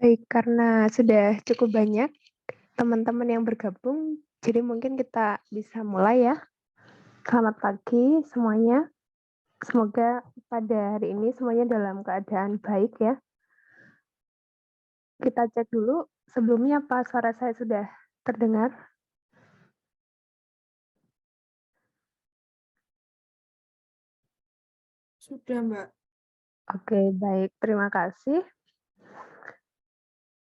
Baik, karena sudah cukup banyak teman-teman yang bergabung, jadi mungkin kita bisa mulai ya. Selamat pagi semuanya. Semoga pada hari ini semuanya dalam keadaan baik ya. Kita cek dulu sebelumnya apa suara saya sudah terdengar? Sudah, Mbak. Oke, baik. Terima kasih.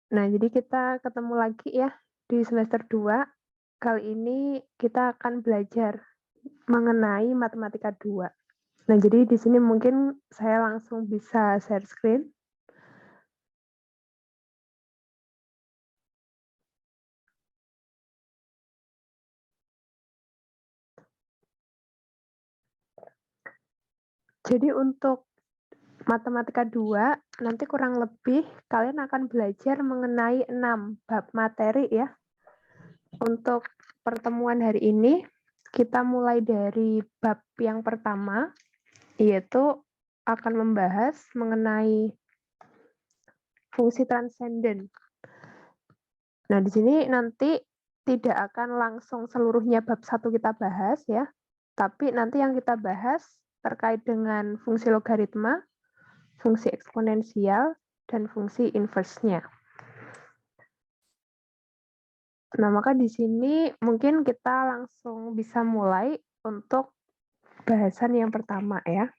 Nah, jadi kita ketemu lagi ya di semester 2. Kali ini kita akan belajar mengenai matematika 2. Nah, jadi di sini mungkin saya langsung bisa share screen. Jadi untuk matematika 2 nanti kurang lebih kalian akan belajar mengenai 6 bab materi ya. Untuk pertemuan hari ini, kita mulai dari bab yang pertama, yaitu akan membahas mengenai fungsi transenden. Nah, di sini nanti tidak akan langsung seluruhnya bab 1 kita bahas ya, tapi nanti yang kita bahas terkait dengan fungsi logaritma, fungsi eksponensial, dan fungsi inverse-nya. Nah, maka di sini mungkin kita langsung bisa mulai untuk bahasan yang pertama ya.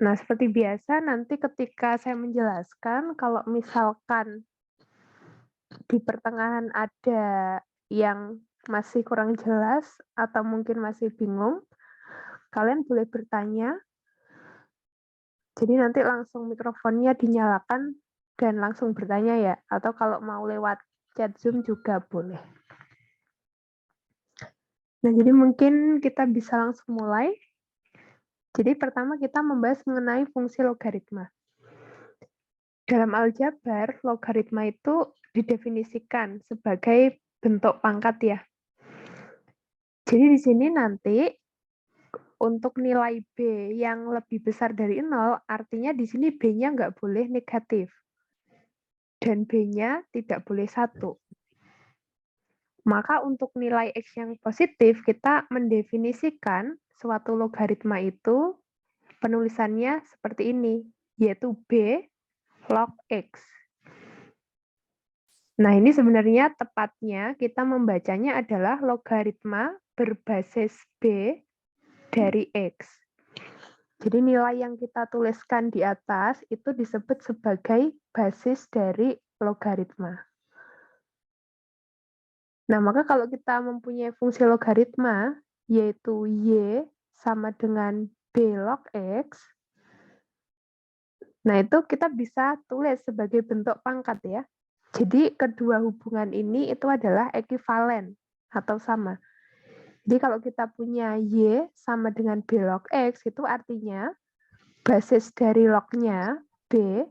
Nah, seperti biasa nanti ketika saya menjelaskan, kalau misalkan di pertengahan ada yang masih kurang jelas atau mungkin masih bingung, kalian boleh bertanya. Jadi nanti langsung mikrofonnya dinyalakan dan langsung bertanya ya, atau kalau mau lewat chat Zoom juga boleh. Nah, jadi mungkin kita bisa langsung mulai. Jadi pertama kita membahas mengenai fungsi logaritma. Dalam aljabar, logaritma itu didefinisikan sebagai bentuk pangkat ya. Jadi di sini nanti untuk nilai B yang lebih besar dari 0, artinya di sini B-nya nggak boleh negatif. Dan B-nya tidak boleh 1. Maka untuk nilai X yang positif, kita mendefinisikan suatu logaritma itu penulisannya seperti ini, yaitu B log X. Nah, ini sebenarnya tepatnya kita membacanya adalah logaritma berbasis B dari X. Jadi nilai yang kita tuliskan di atas itu disebut sebagai basis dari logaritma. Nah, maka kalau kita mempunyai fungsi logaritma, yaitu Y sama dengan B log X, nah itu kita bisa tulis sebagai bentuk pangkat ya. Jadi kedua hubungan ini itu adalah ekuivalen atau sama. Jadi kalau kita punya Y sama dengan B log X, itu artinya basis dari lognya B,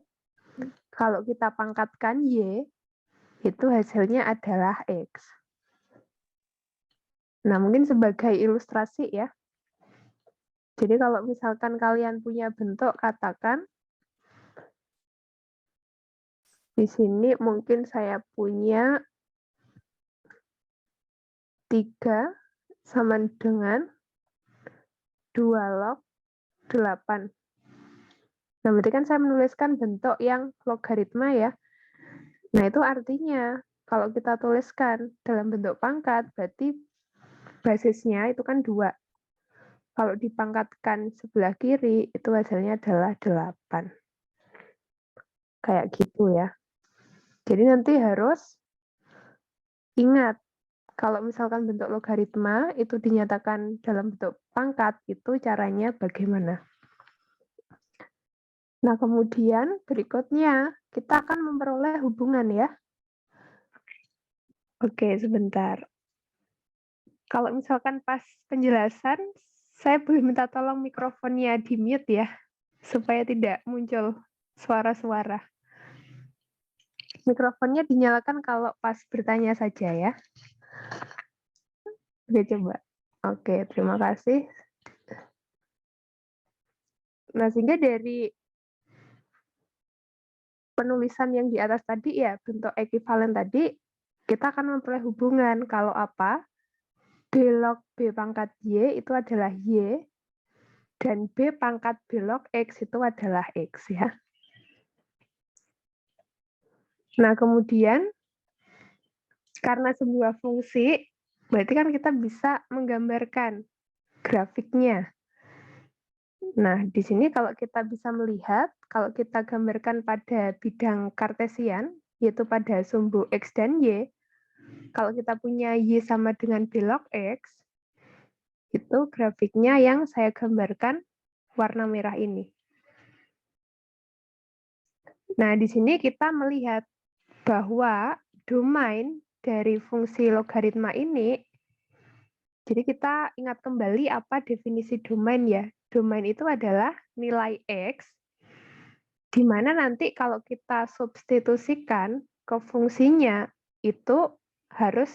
kalau kita pangkatkan Y, itu hasilnya adalah X. Nah, mungkin sebagai ilustrasi ya. Jadi kalau misalkan kalian punya bentuk, katakan di sini mungkin saya punya 3 sama dengan 2 log 8. Nah, berarti kan saya menuliskan bentuk yang logaritma ya. Nah, itu artinya kalau kita tuliskan dalam bentuk pangkat, berarti basisnya itu kan 2. Kalau dipangkatkan sebelah kiri, itu hasilnya adalah 8. Kayak gitu ya. Jadi nanti harus ingat, kalau misalkan bentuk logaritma itu dinyatakan dalam bentuk pangkat, itu caranya bagaimana. Nah, kemudian berikutnya kita akan memperoleh hubungan ya. Oke, sebentar. Kalau misalkan pas penjelasan, saya boleh minta tolong mikrofonnya di-mute ya, supaya tidak muncul suara-suara. Mikrofonnya dinyalakan kalau pas bertanya saja ya. Oke, coba. Oke, terima kasih. Nah, sehingga dari penulisan yang di atas tadi ya, bentuk ekuivalen tadi, kita akan memperoleh hubungan kalau apa? B log B pangkat Y itu adalah Y, dan B pangkat B log X itu adalah X ya. Nah, kemudian karena sebuah fungsi, berarti kan kita bisa menggambarkan grafiknya. Nah, di sini kalau kita bisa melihat, kalau kita gambarkan pada bidang kartesian, yaitu pada sumbu X dan Y, kalau kita punya Y sama dengan B log X, itu grafiknya yang saya gambarkan warna merah ini. Nah, di sini kita melihat bahwa domain dari fungsi logaritma ini, jadi kita ingat kembali apa definisi domain ya. Domain itu adalah nilai X, di mana nanti kalau kita substitusikan ke fungsinya, itu harus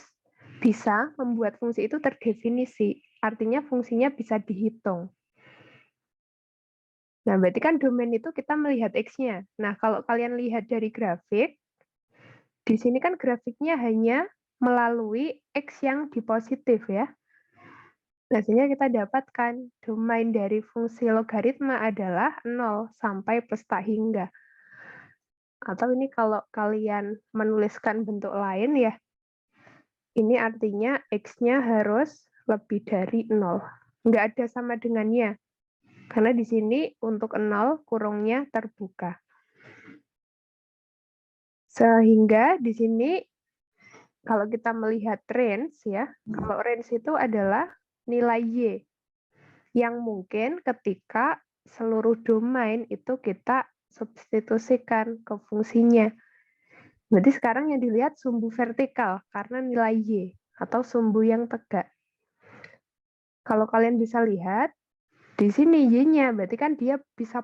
bisa membuat fungsi itu terdefinisi. Artinya fungsinya bisa dihitung. Nah, berarti kan domain itu kita melihat X-nya. Nah, kalau kalian lihat dari grafik, di sini kan grafiknya hanya melalui X yang dipositif ya. Nah, sehingga kita dapatkan domain dari fungsi logaritma adalah 0 sampai plus tak hingga. Atau ini kalau kalian menuliskan bentuk lain ya, ini artinya X-nya harus lebih dari 0. Nggak ada sama dengannya. Karena di sini untuk 0 kurungnya terbuka. Sehingga di sini kalau kita melihat range ya, kalau range itu adalah nilai Y yang mungkin ketika seluruh domain itu kita substitusikan ke fungsinya. Berarti sekarang yang dilihat sumbu vertikal karena nilai Y atau sumbu yang tegak. Kalau kalian bisa lihat, di sini Y-nya berarti kan dia bisa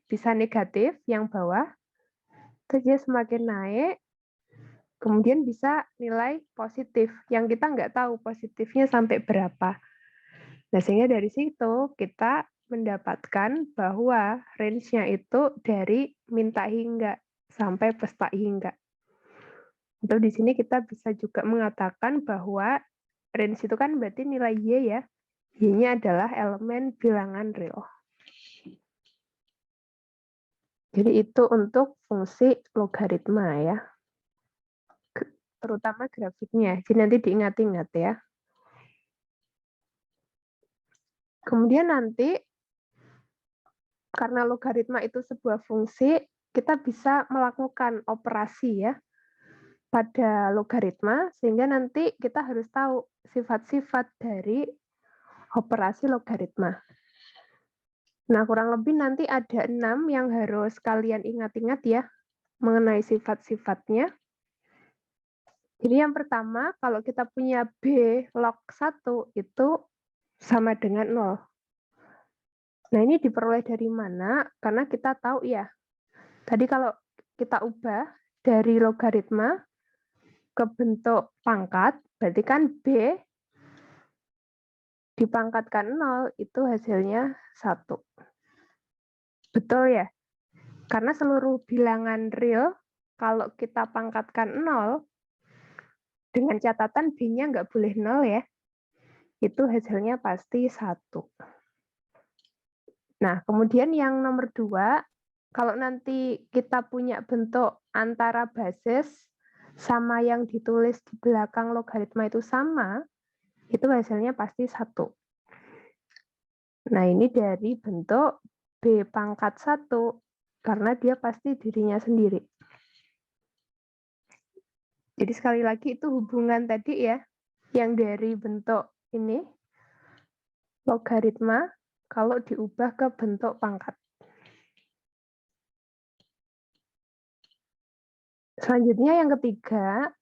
bisa negatif yang bawah, terus dia semakin naik, kemudian bisa nilai positif yang kita nggak tahu positifnya sampai berapa. Nah, sehingga dari situ kita mendapatkan bahwa range-nya itu dari min tak hingga sampai plus tak hingga. Atau di sini kita bisa juga mengatakan bahwa range itu kan berarti nilai Y ya. Y-nya adalah elemen bilangan real. Jadi itu untuk fungsi logaritma ya. Terutama grafiknya. Jadi nanti diingat-ingat ya. Kemudian nanti karena logaritma itu sebuah fungsi, kita bisa melakukan operasi ya pada logaritma, sehingga nanti kita harus tahu sifat-sifat dari operasi logaritma. Nah, kurang lebih nanti ada 6 yang harus kalian ingat-ingat ya, mengenai sifat-sifatnya. Jadi yang pertama, kalau kita punya B log 1 itu sama dengan 0. Nah, ini diperoleh dari mana? Karena kita tahu ya, tadi kalau kita ubah dari logaritma ke bentuk pangkat, berarti kan B dipangkatkan 0, itu hasilnya 1. Betul ya? Karena seluruh bilangan real, kalau kita pangkatkan 0, dengan catatan B-nya nggak boleh 0 ya, itu hasilnya pasti 1. Nah, kemudian yang nomor 2, kalau nanti kita punya bentuk antara basis sama yang ditulis di belakang logaritma itu sama, itu hasilnya pasti 1. Nah, ini dari bentuk B pangkat 1, karena dia pasti dirinya sendiri. Jadi sekali lagi itu hubungan tadi ya, yang dari bentuk ini, logaritma, kalau diubah ke bentuk pangkat. Selanjutnya yang ketiga,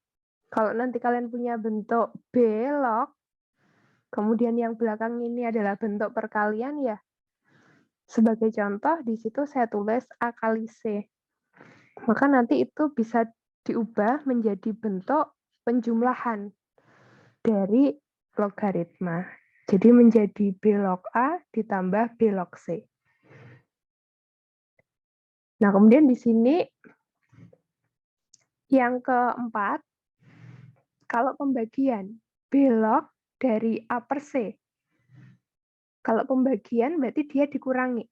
kalau nanti kalian punya bentuk B log, kemudian yang belakang ini adalah bentuk perkalian ya. Sebagai contoh, di situ saya tulis A kali C. Maka nanti itu bisa diubah menjadi bentuk penjumlahan dari logaritma. Jadi menjadi B log A ditambah B log C. Nah, kemudian di sini yang keempat, kalau pembagian B log dari A per C. Kalau pembagian berarti dia dikurangi.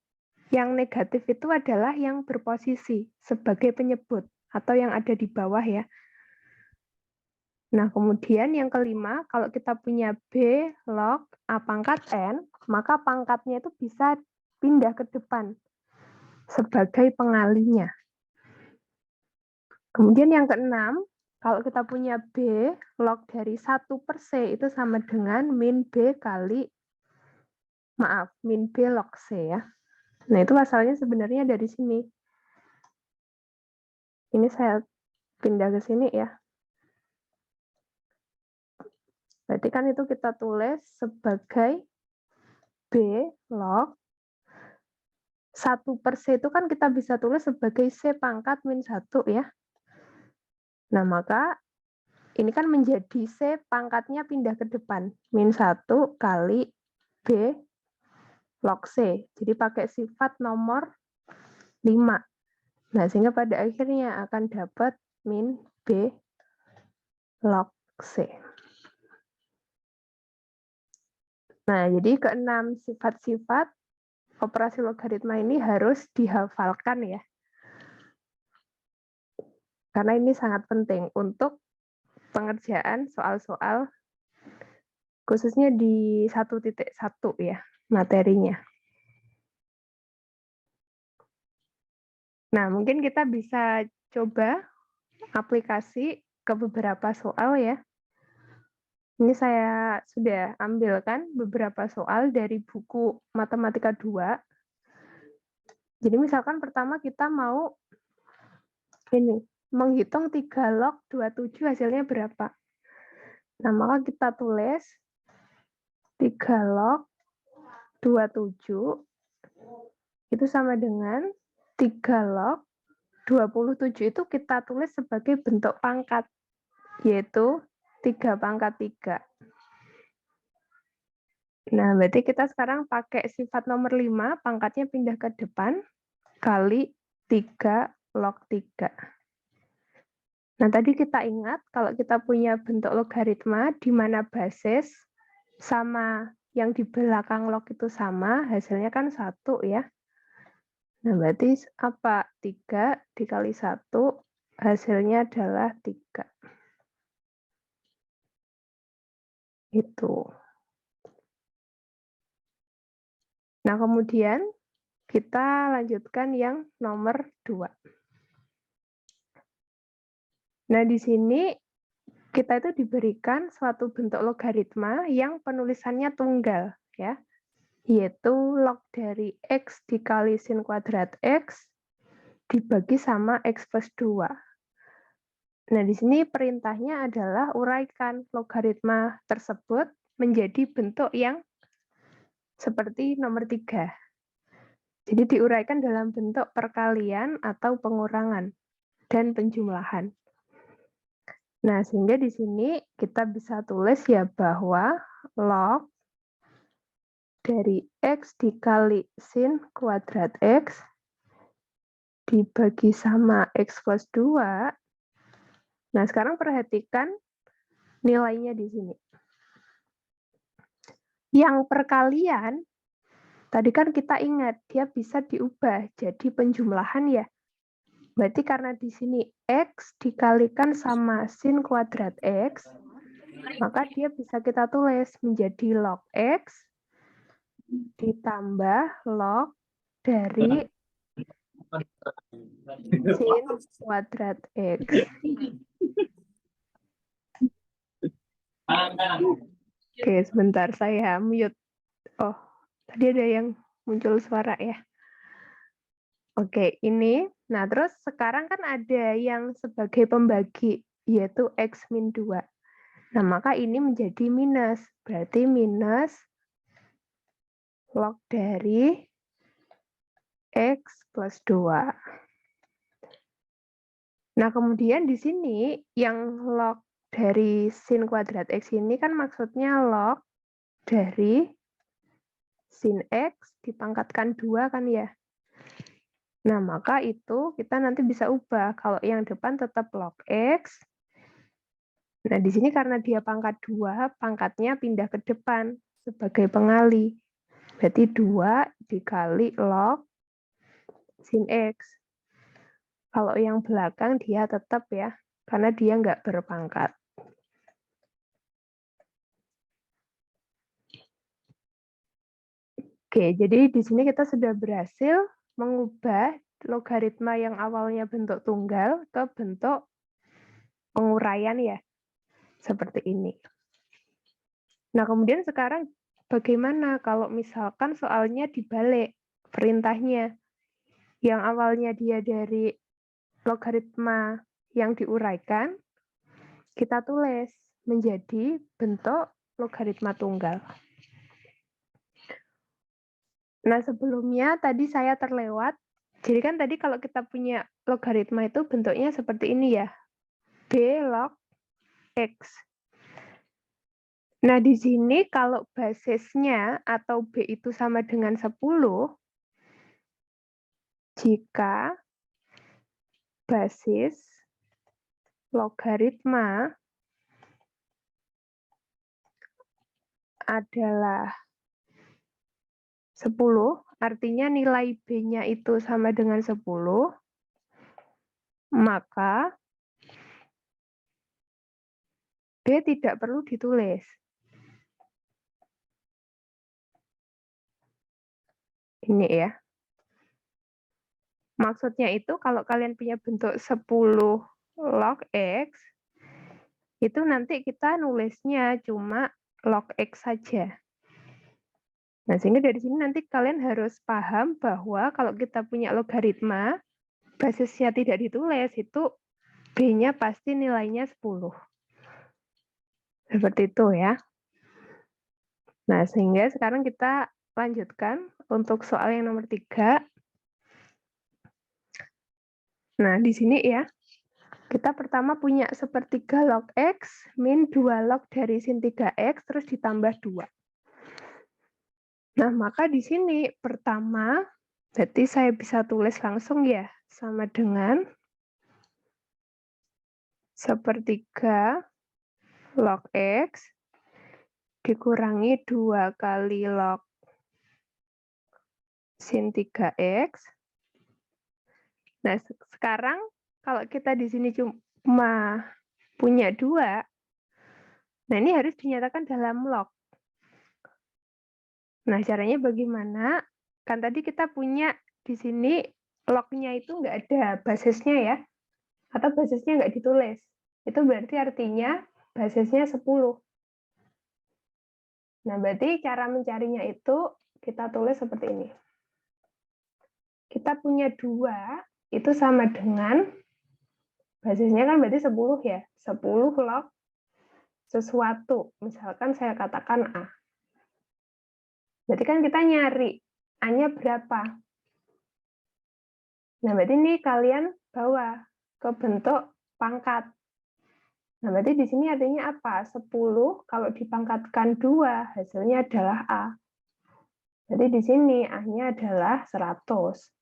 Yang negatif itu adalah yang berposisi sebagai penyebut atau yang ada di bawah ya. Nah, kemudian yang kelima, kalau kita punya B log A pangkat N, maka pangkatnya itu bisa pindah ke depan sebagai pengalinya. Kemudian yang keenam, kalau kita punya B log dari 1 per C itu sama dengan min B kali, min B log C ya. Nah, itu asalnya sebenarnya dari sini. Ini saya pindah ke sini ya. Berarti kan itu kita tulis sebagai B log 1 per C itu kan kita bisa tulis sebagai C pangkat min 1 ya. Nah, maka ini kan menjadi C pangkatnya pindah ke depan. Min 1 kali B log C. Jadi pakai sifat nomor 5. Nah, sehingga pada akhirnya akan dapat min B log C. Nah, jadi keenam sifat-sifat operasi logaritma ini harus dihafalkan ya. Karena ini sangat penting untuk pengerjaan soal-soal khususnya di 1.1 ya materinya. Nah, mungkin kita bisa coba aplikasi ke beberapa soal ya. Ini saya sudah ambilkan beberapa soal dari buku Matematika 2. Jadi misalkan pertama kita mau ini menghitung 3 log 27 hasilnya berapa. Nah, maka kita tulis 3 log 27 itu sama dengan 3 log 27 itu kita tulis sebagai bentuk pangkat, yaitu 3 pangkat 3. Nah, berarti kita sekarang pakai sifat nomor 5, pangkatnya pindah ke depan, kali 3 log 3. Nah, tadi kita ingat kalau kita punya bentuk logaritma di mana basis sama yang di belakang log itu sama, hasilnya kan 1 ya. Nah, berarti apa? 3 dikali 1, hasilnya adalah 3. Itu. Nah, kemudian kita lanjutkan yang nomor 2. Nah, di sini kita itu diberikan suatu bentuk logaritma yang penulisannya tunggal, ya, yaitu log dari X dikali sin kuadrat X dibagi sama X plus 2. Nah, di sini perintahnya adalah uraikan logaritma tersebut menjadi bentuk yang seperti nomor 3. Jadi diuraikan dalam bentuk perkalian atau pengurangan dan penjumlahan. Nah, sehingga di sini kita bisa tulis ya bahwa log dari X dikali sin kuadrat X dibagi sama X plus 2. Nah, sekarang perhatikan nilainya di sini. Yang perkalian, tadi kan kita ingat, dia bisa diubah jadi penjumlahan ya. Berarti karena di sini X dikalikan sama sin kuadrat X, maka dia bisa kita tulis menjadi log X ditambah log dari sin kuadrat X. Oke, sebentar saya mute. Oh, tadi ada yang muncul suara ya. Oke, ini. Nah, terus sekarang kan ada yang sebagai pembagi, yaitu X min 2. Nah, maka ini menjadi minus. Berarti minus log dari X plus 2. Nah, kemudian di sini yang log dari sin kuadrat X ini kan maksudnya log dari sin X dipangkatkan 2 kan ya. Nah, maka itu kita nanti bisa ubah. Kalau yang depan tetap log X. Nah, di sini karena dia pangkat 2, pangkatnya pindah ke depan sebagai pengali. Berarti 2 dikali log sin X. Kalau yang belakang dia tetap ya, karena dia nggak berpangkat. Oke, jadi di sini kita sudah berhasil mengubah logaritma yang awalnya bentuk tunggal ke bentuk penguraian ya, seperti ini. Nah, kemudian sekarang bagaimana kalau misalkan soalnya dibalik perintahnya? Yang awalnya dia dari logaritma yang diuraikan, kita tulis menjadi bentuk logaritma tunggal. Nah, sebelumnya tadi saya terlewat. Jadi kan tadi kalau kita punya logaritma itu bentuknya seperti ini ya. B log X. Nah, di sini kalau basisnya atau B itu sama dengan 10, jika basis logaritma adalah 10, artinya nilai B-nya itu sama dengan 10, maka B tidak perlu ditulis. Ini ya. Maksudnya itu kalau kalian punya bentuk 10 log X, itu nanti kita nulisnya cuma log X saja. Nah, sehingga dari sini nanti kalian harus paham bahwa kalau kita punya logaritma, basisnya tidak ditulis, itu B-nya pasti nilainya 10. Seperti itu ya. Nah, sehingga sekarang kita lanjutkan untuk soal yang nomor 3. Nah, di sini ya, kita pertama punya sepertiga log X min 2 log dari sin 3X terus ditambah 2. Nah, maka di sini pertama, berarti saya bisa tulis langsung ya, sama dengan sepertiga log X dikurangi 2 kali log sin 3X. Nah, sekarang kalau kita di sini cuma punya 2, nah ini harus dinyatakan dalam log. Nah, caranya bagaimana? Kan tadi kita punya di sini log-nya itu nggak ada basisnya ya, atau basisnya nggak ditulis. Itu berarti artinya basisnya 10. Nah, berarti cara mencarinya itu kita tulis seperti ini. Kita punya 2, itu sama dengan, basisnya kan berarti 10 ya, 10 log sesuatu. Misalkan saya katakan A. Berarti kan kita nyari A-nya berapa. Nah, berarti ini kalian bawa ke bentuk pangkat. Nah, berarti di sini artinya apa? 10 kalau dipangkatkan 2, hasilnya adalah A. Jadi di sini A-nya adalah 100.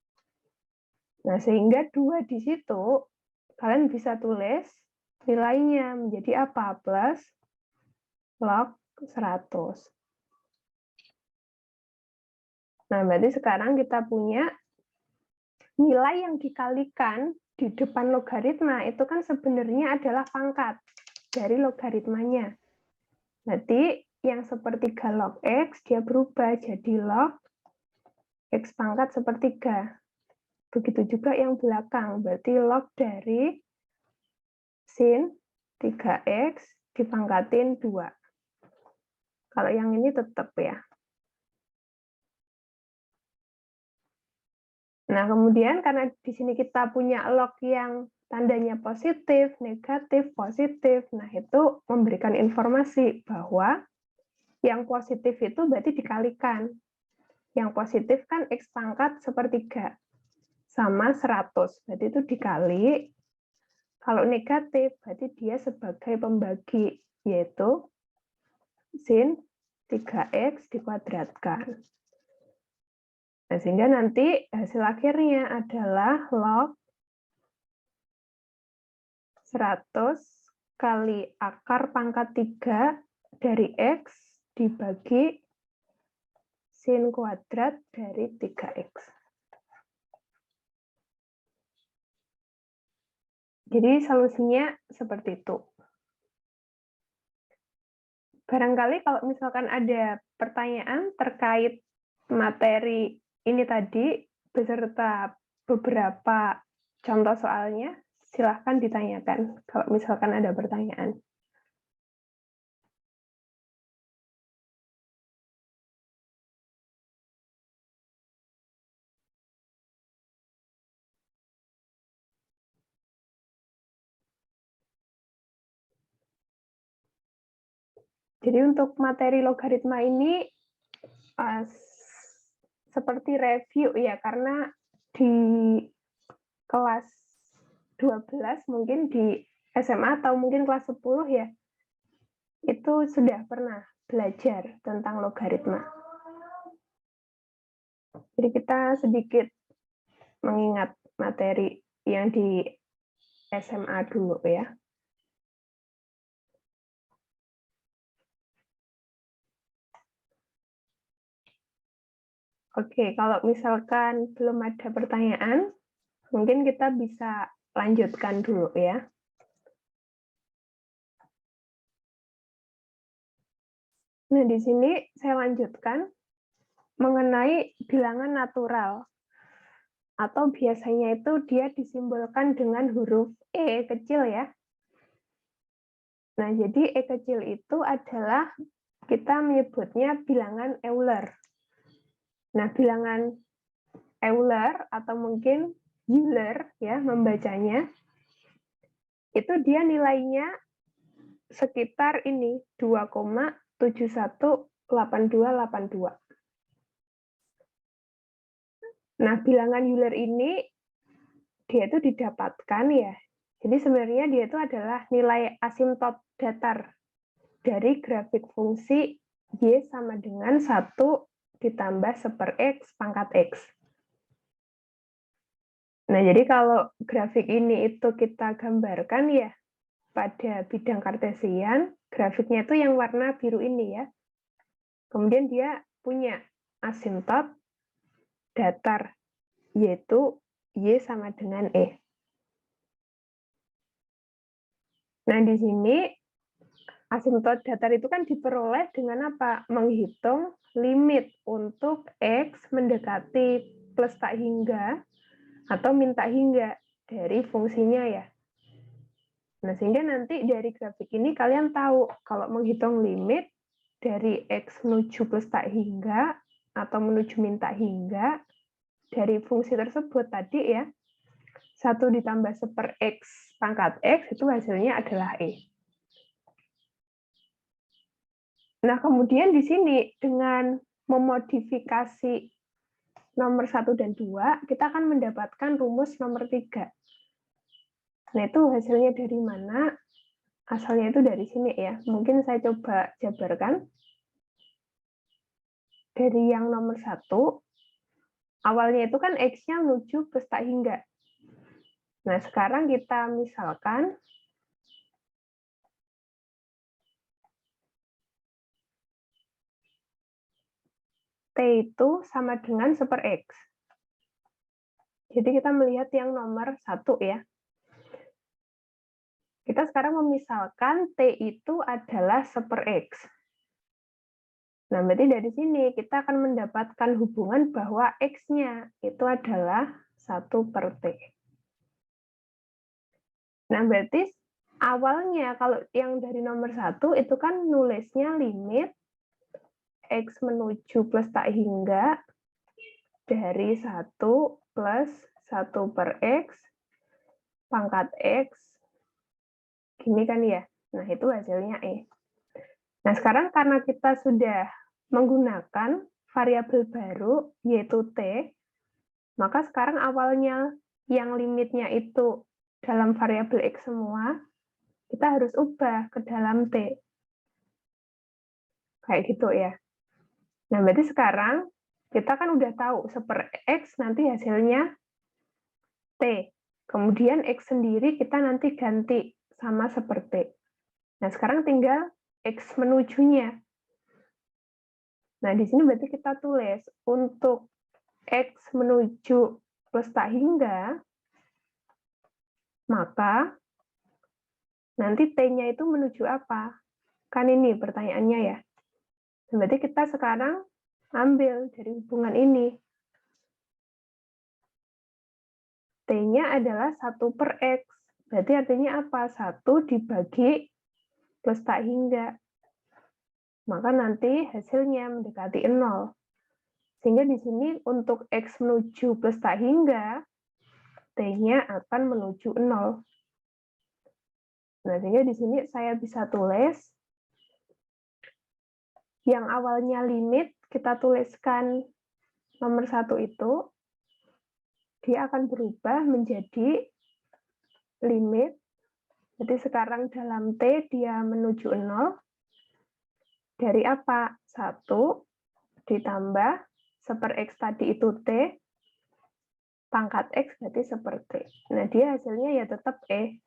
Nah, sehingga 2 di situ, kalian bisa tulis nilainya menjadi apa? Plus log 100. Nah, berarti sekarang kita punya nilai yang dikalikan di depan logaritma itu kan sebenarnya adalah pangkat dari logaritmanya. Berarti yang sepertiga log X dia berubah jadi log X pangkat sepertiga. Begitu juga yang belakang, berarti log dari sin 3X dipangkatin 2. Kalau yang ini tetap ya. Nah, kemudian karena di sini kita punya log yang tandanya positif, negatif, positif, nah itu memberikan informasi bahwa yang positif itu berarti dikalikan. Yang positif kan X pangkat sepertiga, sama 100, berarti itu dikali. Kalau negatif, berarti dia sebagai pembagi, yaitu sin 3X dikuadratkan. Nah, sehingga nanti hasil akhirnya adalah log 100 kali akar pangkat 3 dari X dibagi sin kuadrat dari 3X. Jadi solusinya seperti itu. Barangkali kalau misalkan ada pertanyaan terkait materi ini tadi, beserta beberapa contoh soalnya, silahkan ditanyakan kalau misalkan ada pertanyaan. Jadi untuk materi logaritma ini seperti review ya, karena di kelas 12 mungkin di SMA atau mungkin kelas 10 ya, itu sudah pernah belajar tentang logaritma. Jadi kita sedikit mengingat materi yang di SMA dulu ya. Oke, kalau misalkan belum ada pertanyaan, mungkin kita bisa lanjutkan dulu ya. Nah, di sini saya lanjutkan mengenai bilangan natural. Atau biasanya itu dia disimbolkan dengan huruf E kecil ya. Nah, jadi E kecil itu adalah kita menyebutnya bilangan Euler. Nah, bilangan Euler atau mungkin Euler ya membacanya, itu dia nilainya sekitar ini 2,718282. Nah, bilangan Euler ini dia itu didapatkan ya. Jadi sebenarnya dia itu adalah nilai asimtot datar dari grafik fungsi Y sama dengan 1 ditambah 1/X pangkat X. Nah, jadi kalau grafik ini itu kita gambarkan ya, pada bidang kartesian, grafiknya itu yang warna biru ini ya. Kemudian dia punya asimtot datar, yaitu Y sama dengan E. Nah, di sini asimtot datar itu kan diperoleh dengan apa? Menghitung limit untuk X mendekati plus tak hingga atau min tak hingga dari fungsinya ya. Nah, sehingga nanti dari grafik ini kalian tahu kalau menghitung limit dari X menuju plus tak hingga atau menuju min tak hingga dari fungsi tersebut tadi ya, 1 ditambah 1/X pangkat X itu hasilnya adalah E. Nah, kemudian di sini dengan memodifikasi nomor 1 dan 2, kita akan mendapatkan rumus nomor 3. Nah, itu hasilnya dari mana? Asalnya itu dari sini ya. Mungkin saya coba jabarkan. Dari yang nomor 1, awalnya itu kan X-nya menuju plus tak hingga. Nah, sekarang kita misalkan T itu sama dengan 1/X. Jadi kita melihat yang nomor 1 ya. Kita sekarang memisalkan T itu adalah 1/X. Nah, berarti dari sini kita akan mendapatkan hubungan bahwa X-nya itu adalah 1/T. Nah, berarti awalnya kalau yang dari nomor 1 itu kan nulisnya limit X menuju plus tak hingga dari 1 plus 1/X pangkat X. Gini kan ya? Nah, itu hasilnya E. Nah, sekarang karena kita sudah menggunakan variabel baru, yaitu T, maka sekarang awalnya yang limitnya itu dalam variabel X semua, kita harus ubah ke dalam T. Kayak gitu ya. Nah, berarti sekarang Kita kan udah tahu 1/X nanti hasilnya T. Kemudian X sendiri kita nanti ganti sama 1/T. Nah, sekarang tinggal X menujunya. Nah, di sini berarti kita tulis untuk X menuju plus tak hingga, maka nanti T-nya itu menuju apa? Kan ini pertanyaannya ya. Berarti kita sekarang ambil dari hubungan ini. T-nya adalah 1/X. Berarti artinya apa? 1 dibagi plus tak hingga. Maka nanti hasilnya mendekati 0. Sehingga di sini untuk X menuju plus tak hingga, T-nya akan menuju 0. Nah, sehingga di sini saya bisa tulis yang awalnya limit, kita tuliskan nomor 1 itu, dia akan berubah menjadi limit. Jadi sekarang dalam T dia menuju 0. Dari apa? 1 ditambah 1/X tadi itu T, pangkat X berarti 1/T. Nah, dia hasilnya ya tetap E.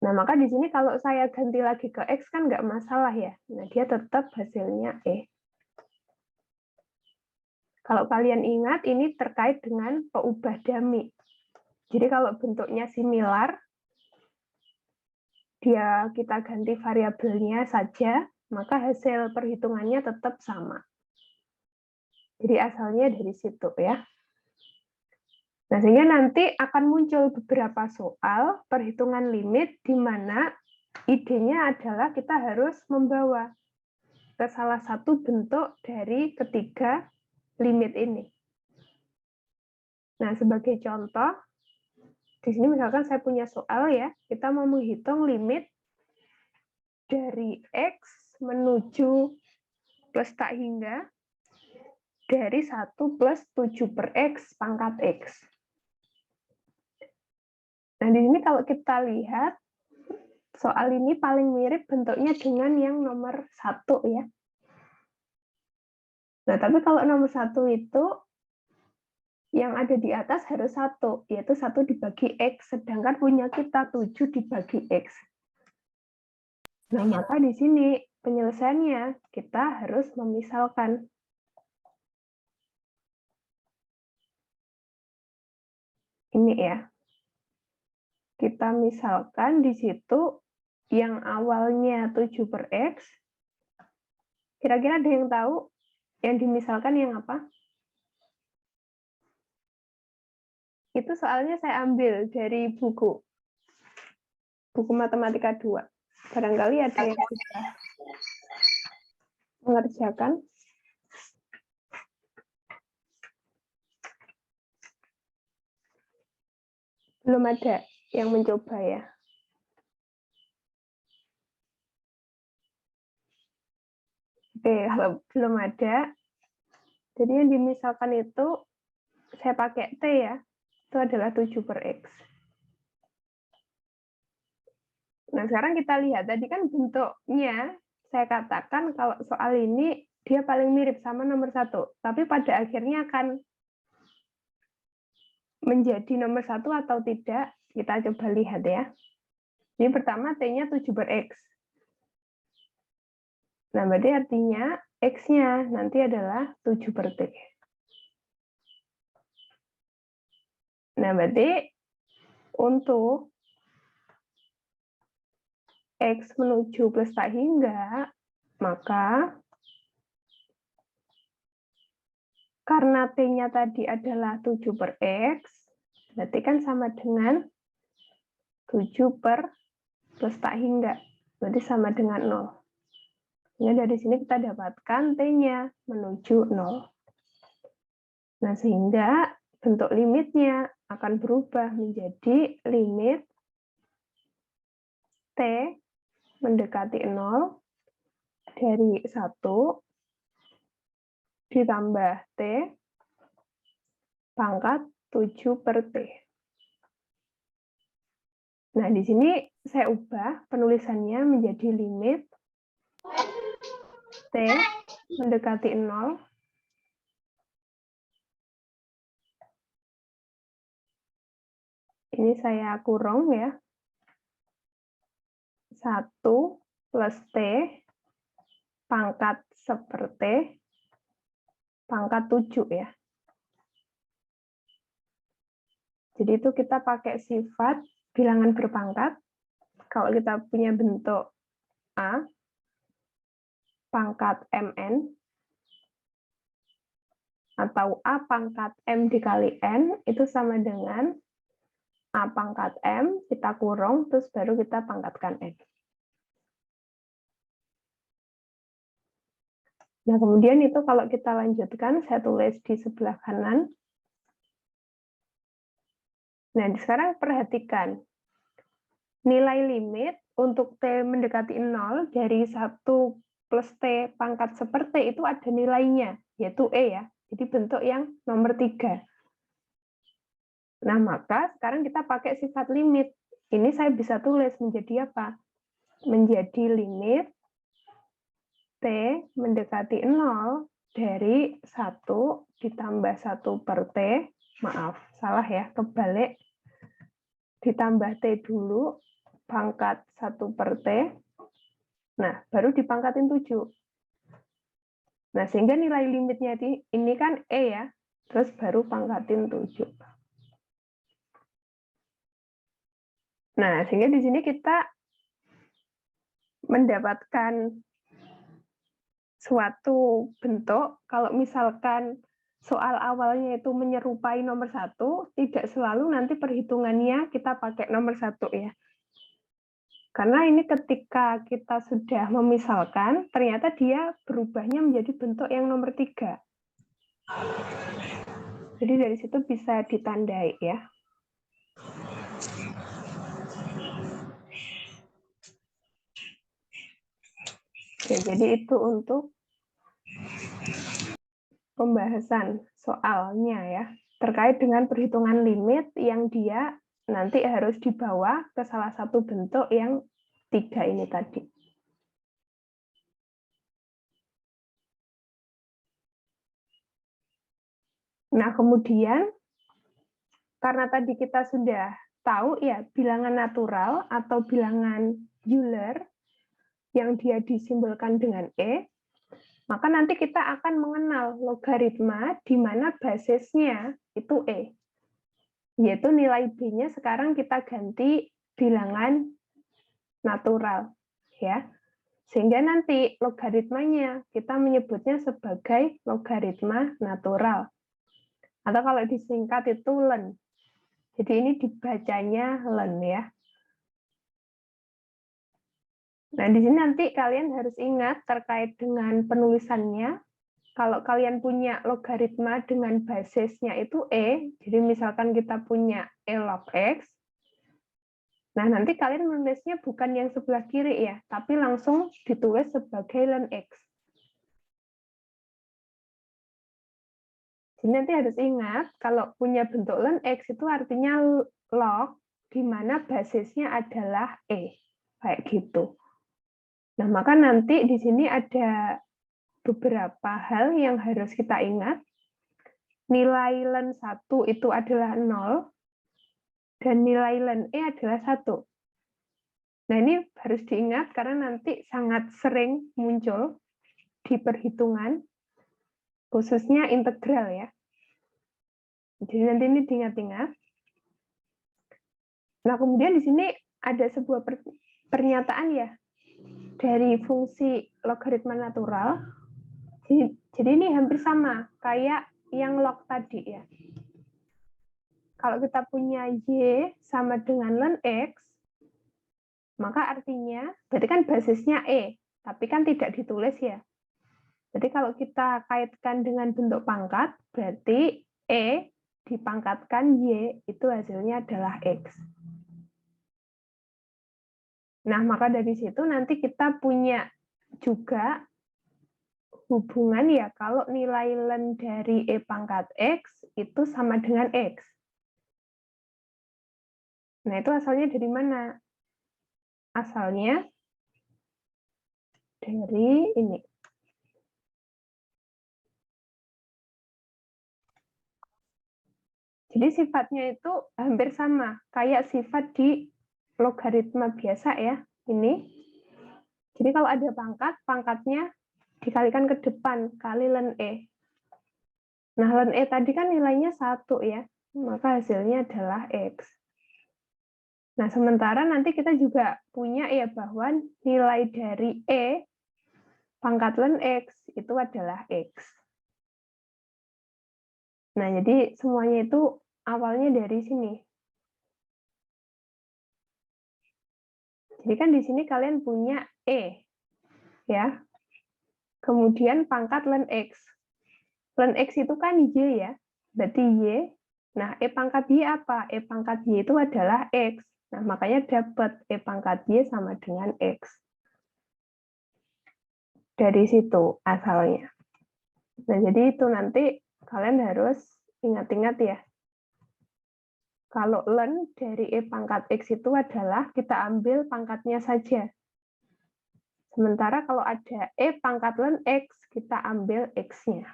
Nah, maka di sini kalau saya ganti lagi ke X kan nggak masalah ya. Nah, dia tetap hasilnya E. Kalau kalian ingat, ini terkait dengan peubah dummy. Jadi kalau bentuknya similar, kita ganti variabelnya saja, maka hasil perhitungannya tetap sama. Jadi asalnya dari situ ya. Nah, sehingga nanti akan muncul beberapa soal perhitungan limit di mana idenya adalah kita harus membawa ke salah satu bentuk dari ketiga limit ini. Nah, sebagai contoh, di sini misalkan saya punya soal ya, kita mau menghitung limit dari X menuju plus tak hingga dari 1 plus 7/X pangkat X. Nah, di sini kalau kita lihat, soal ini paling mirip bentuknya dengan yang nomor 1 ya. Nah, tapi kalau nomor 1 itu, yang ada di atas harus 1, yaitu 1 dibagi X, sedangkan punya kita 7 dibagi X. Nah, maka di sini penyelesaiannya kita harus memisalkan. Ini ya. Kita misalkan di situ yang awalnya 7/X, kira-kira ada yang tahu yang dimisalkan yang apa? Itu soalnya saya ambil dari buku Matematika 2. Barangkali ada yang bisa mengerjakan. Belum ada yang mencoba ya. Oke, kalau belum ada, jadi yang dimisalkan itu, saya pakai T ya, itu adalah 7/X. Nah, sekarang kita lihat, tadi kan bentuknya, saya katakan kalau soal ini, dia paling mirip sama nomor 1, tapi pada akhirnya akan menjadi nomor 1 atau tidak, kita coba lihat ya. Ini pertama, T-nya 7/X. Nah, berarti artinya X-nya nanti adalah 7/T. Nah, berarti untuk X menuju plus tak hingga, maka karena T-nya tadi adalah 7/X, berarti kan sama dengan 7 per plus tak hingga. Berarti sama dengan 0. Ini dari sini kita dapatkan T-nya menuju 0. Nah, sehingga bentuk limitnya akan berubah menjadi limit T mendekati 0 dari 1 ditambah T pangkat 7/T. Nah, di sini saya ubah penulisannya menjadi limit T mendekati 0 Ini saya kurung ya. 1 plus T pangkat 1/T pangkat 7 ya. Jadi itu kita pakai sifat bilangan berpangkat. Kalau kita punya bentuk A pangkat MN atau A pangkat M dikali N itu sama dengan A pangkat M, kita kurung, terus baru kita pangkatkan N. Nah, kemudian itu kalau kita lanjutkan, saya tulis di sebelah kanan. Nah, sekarang perhatikan. Nilai limit untuk T mendekati 0 dari 1 plus T pangkat 1/T itu ada nilainya, yaitu E ya. Jadi bentuk yang nomor 3. Nah, maka sekarang kita pakai sifat limit. Ini saya bisa tulis menjadi apa? Menjadi limit T mendekati 0 dari 1 ditambah 1/T, maaf, salah ya, kebalik, ditambah T dulu, pangkat 1/T, nah, baru dipangkatin 7. Nah, sehingga nilai limitnya ini kan E ya, terus baru pangkatin 7. Nah, sehingga di sini kita mendapatkan suatu bentuk, kalau misalkan soal awalnya itu menyerupai nomor 1, tidak selalu nanti perhitungannya kita pakai nomor 1 ya. Karena ini ketika kita sudah memisalkan, ternyata dia berubahnya menjadi bentuk yang nomor 3. Jadi dari situ bisa ditandai ya. Oke, jadi itu untuk pembahasan soalnya ya, terkait dengan perhitungan limit yang dia nanti harus dibawa ke salah satu bentuk yang 3 ini tadi. Nah, kemudian karena tadi kita sudah tahu ya bilangan natural atau bilangan Euler yang dia disimbolkan dengan E, maka nanti kita akan mengenal logaritma di mana basisnya itu E. Yaitu nilai B-nya sekarang kita ganti bilangan natural ya. Sehingga nanti logaritmanya kita menyebutnya sebagai logaritma natural. Atau kalau disingkat itu len. Jadi ini dibacanya len ya. Nah, di sini nanti kalian harus ingat terkait dengan penulisannya. Kalau kalian punya logaritma dengan basisnya itu E, jadi misalkan kita punya E log X, nah nanti kalian menulisnya bukan yang sebelah kiri ya, tapi langsung ditulis sebagai ln X. Jadi nanti harus ingat, kalau punya bentuk ln X itu artinya log, di mana basisnya adalah E. Kayak gitu. Nah, maka nanti di sini ada beberapa hal yang harus kita ingat. Nilai ln 1 itu adalah 0, dan nilai ln E adalah 1. Nah, ini harus diingat karena nanti sangat sering muncul di perhitungan, khususnya integral ya. Jadi nanti ini diingat-ingat. Nah, kemudian di sini ada sebuah pernyataan ya, dari fungsi logaritma natural. Jadi ini hampir sama kayak yang log tadi ya. Kalau kita punya Y sama dengan ln X, maka artinya, berarti kan basisnya E, tapi kan tidak ditulis ya. Jadi kalau kita kaitkan dengan bentuk pangkat, berarti E dipangkatkan Y, itu hasilnya adalah X. Nah, maka dari situ nanti kita punya juga hubungan ya, kalau nilai ln dari E pangkat X itu sama dengan X. Nah, itu asalnya dari mana? Asalnya dari ini. Jadi sifatnya itu hampir sama, kayak sifat di logaritma biasa ya, ini. Jadi kalau ada pangkat, pangkatnya dikalikan ke depan, kali ln E. Nah, ln E tadi kan nilainya 1 ya, maka hasilnya adalah X. Nah, sementara nanti kita juga punya ya bahwa nilai dari E pangkat ln X itu adalah X. Nah, jadi semuanya itu awalnya dari sini. Jadi kan di sini kalian punya E, ya. Kemudian pangkat ln X. Ln X itu kan Y ya, berarti Y. Nah, E pangkat Y apa? E pangkat Y itu adalah X. Nah, makanya dapat E pangkat Y sama dengan X. Dari situ asalnya. Nah, jadi itu nanti kalian harus ingat-ingat ya. Kalau ln dari E pangkat X itu adalah kita ambil pangkatnya saja. Sementara kalau ada E pangkat ln X, kita ambil X-nya.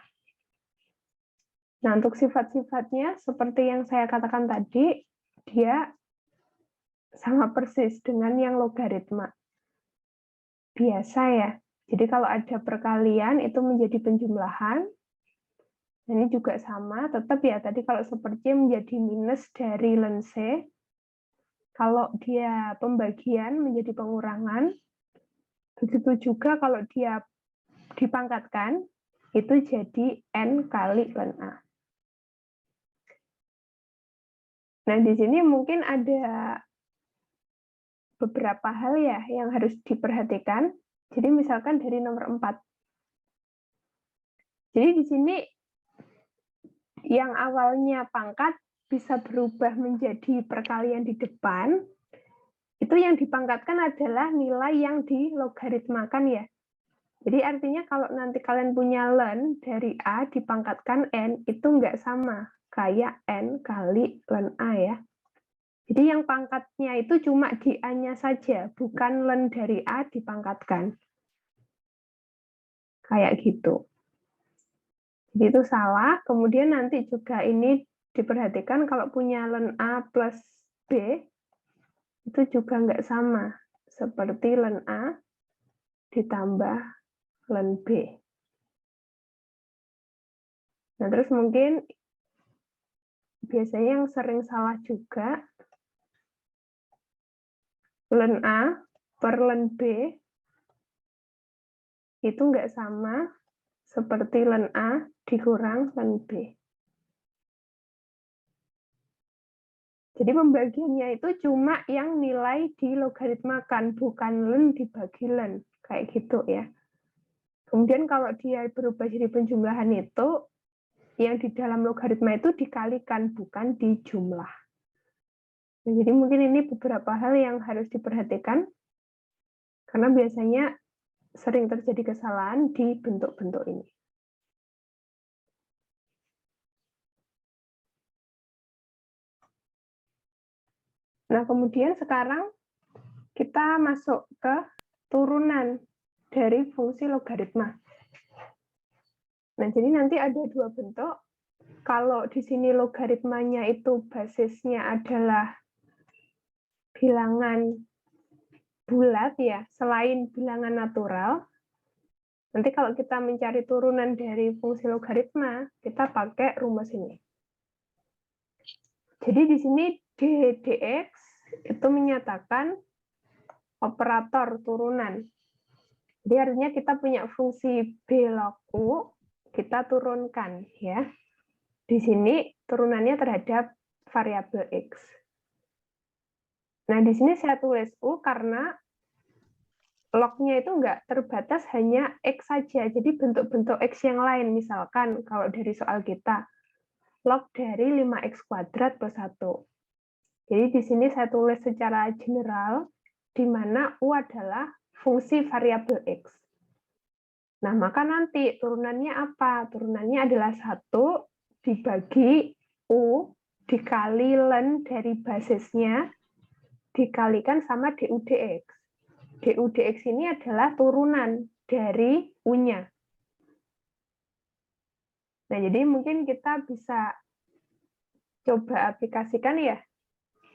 Nah, untuk sifat-sifatnya, seperti yang saya katakan tadi, dia sama persis dengan yang logaritma. Biasa ya. Jadi kalau ada perkalian, itu menjadi penjumlahan. Ini juga sama, tetap ya tadi kalau seperti menjadi minus dari ln C, kalau dia pembagian menjadi pengurangan, begitu juga kalau dia dipangkatkan, itu jadi N kali ln A. Nah, di sini mungkin ada beberapa hal ya yang harus diperhatikan. Jadi misalkan dari nomor 4. Jadi di sini yang awalnya pangkat bisa berubah menjadi perkalian di depan, itu yang dipangkatkan adalah nilai yang dilogaritmakan ya. Jadi artinya kalau nanti kalian punya ln dari A dipangkatkan N, itu nggak sama kayak N kali ln A ya. Jadi yang pangkatnya itu cuma di A-nya saja, bukan ln dari A dipangkatkan. Kayak gitu. Jadi itu salah. Kemudian nanti juga ini diperhatikan kalau punya ln A plus B, itu juga nggak sama. Seperti ln A ditambah ln B. Nah, terus mungkin biasanya yang sering salah juga, ln A per ln B itu nggak sama seperti ln A dikurang ln B. Jadi pembagiannya itu cuma yang nilai dilogaritmakan, bukan ln dibagi ln. Kayak gitu ya. Kemudian kalau dia berubah jadi penjumlahan itu, yang di dalam logaritma itu dikalikan, bukan dijumlah. Nah, jadi mungkin ini beberapa hal yang harus diperhatikan, karena biasanya sering terjadi kesalahan di bentuk-bentuk ini. Nah, kemudian sekarang kita masuk ke turunan dari fungsi logaritma. Nah, jadi nanti ada dua bentuk. Kalau di sini logaritmanya itu basisnya adalah bilangan bulat ya, selain bilangan natural. Nanti kalau kita mencari turunan dari fungsi logaritma, kita pakai rumus ini. Jadi di sini d dx itu menyatakan operator turunan. Jadi artinya kita punya fungsi b log u, kita turunkan ya. Di sini turunannya terhadap variabel x. Nah, di sini saya tulis u karena log-nya itu enggak terbatas hanya x saja. Jadi bentuk-bentuk x yang lain, misalkan kalau dari soal kita, log dari 5x kuadrat plus 1. Jadi di sini saya tulis secara general, di mana u adalah fungsi variabel x. Nah, maka nanti turunannya apa? Turunannya adalah 1 dibagi u dikali ln dari basisnya dikalikan sama du dx. Du dx ini adalah turunan dari u-nya. Nah, jadi mungkin kita bisa coba aplikasikan ya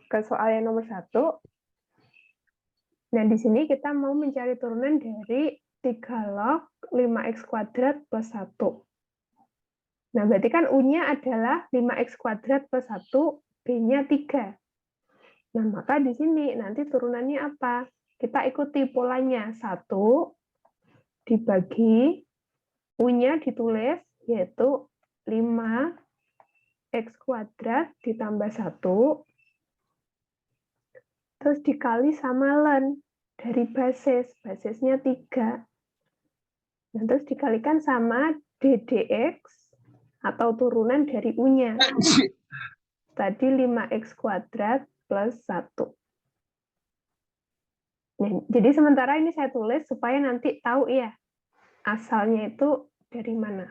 ke soal yang nomor 1. Nah, di sini kita mau mencari turunan dari 3 log 5x kuadrat plus 1. Nah, berarti kan U-nya adalah 5x kuadrat plus 1, B-nya 3. Nah, maka di sini nanti turunannya apa? Kita ikuti polanya. 1 dibagi, U-nya ditulis, yaitu 5x kuadrat ditambah 1, terus dikali sama ln dari basis, basisnya 3. Nah, terus dikalikan sama ddx atau turunan dari U-nya. Tadi 5x kuadrat plus 1. Nah, jadi sementara ini saya tulis supaya nanti tahu ya asalnya itu dari mana.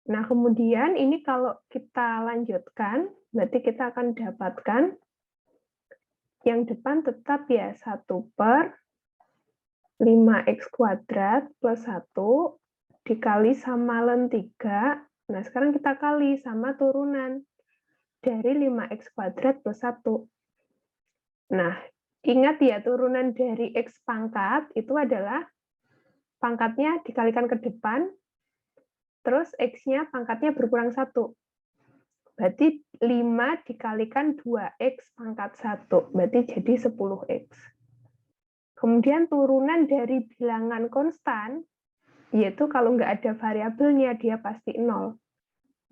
Nah, kemudian ini kalau kita lanjutkan, berarti kita akan dapatkan yang depan tetap ya 1 per 5x kuadrat plus 1 dikali sama ln 3. Nah, sekarang kita kali sama turunan dari 5x kuadrat plus 1. Nah, ingat ya, turunan dari x pangkat itu adalah pangkatnya dikalikan ke depan, terus x-nya pangkatnya berkurang 1. Berarti 5 dikalikan 2x pangkat 1. Berarti jadi 10x. Kemudian turunan dari bilangan konstan, yaitu kalau nggak ada variabelnya, dia pasti 0.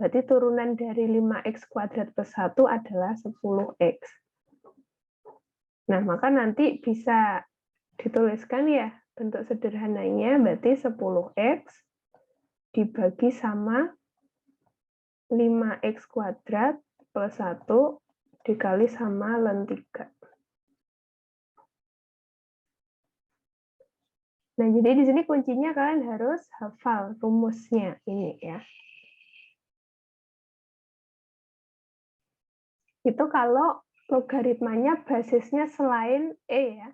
Berarti turunan dari 5x kuadrat plus 1 adalah 10x. Nah, maka nanti bisa dituliskan ya, bentuk sederhananya, berarti 10x dibagi sama 5x kuadrat plus 1 dikali sama ln 3. Nah, jadi di sini kuncinya kalian harus hafal rumusnya ini ya. Itu kalau logaritmanya basisnya selain E ya.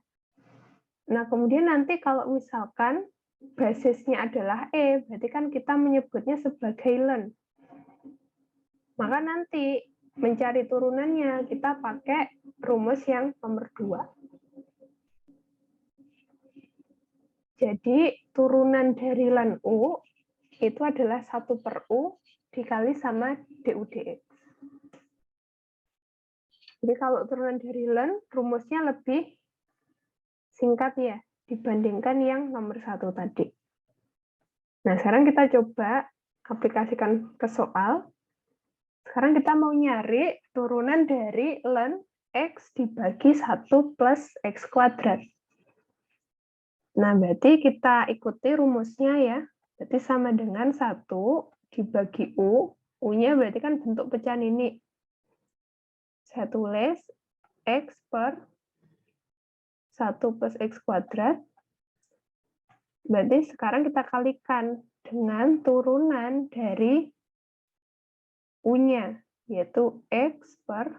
Nah, kemudian nanti kalau misalkan basisnya adalah E, berarti kan kita menyebutnya sebagai ln. Maka nanti mencari turunannya kita pakai rumus yang nomor 2. Jadi turunan dari ln U itu adalah 1 per U dikali sama du dx. Jadi kalau turunan dari ln, rumusnya lebih singkat ya, dibandingkan yang nomor 1 tadi. Nah, sekarang kita coba aplikasikan ke soal. Sekarang kita mau nyari turunan dari ln x dibagi 1 plus x kuadrat. Nah, berarti kita ikuti rumusnya ya. Berarti sama dengan 1 dibagi U. U-nya berarti kan bentuk pecahan ini. Saya tulis x per 1 plus x kuadrat. Berarti sekarang kita kalikan dengan turunan dari U-nya, yaitu x per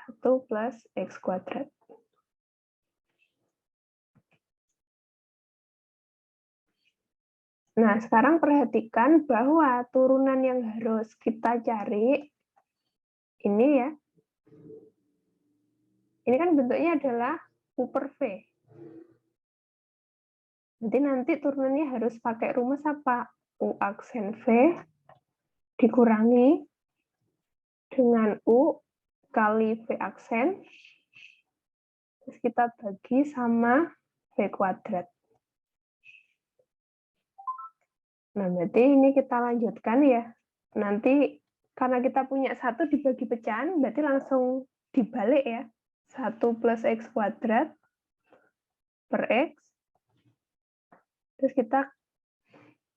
1 plus x kuadrat. Nah, sekarang perhatikan bahwa turunan yang harus kita cari, ini ya, ini kan bentuknya adalah U per V. Jadi nanti turunannya harus pakai rumus apa? U aksen V dikurangi dengan U kali V aksen, terus kita bagi sama V kuadrat. Nah, berarti ini kita lanjutkan ya. Nanti karena kita punya 1 dibagi pecahan, berarti langsung dibalik ya. 1 plus x kuadrat per x. Terus kita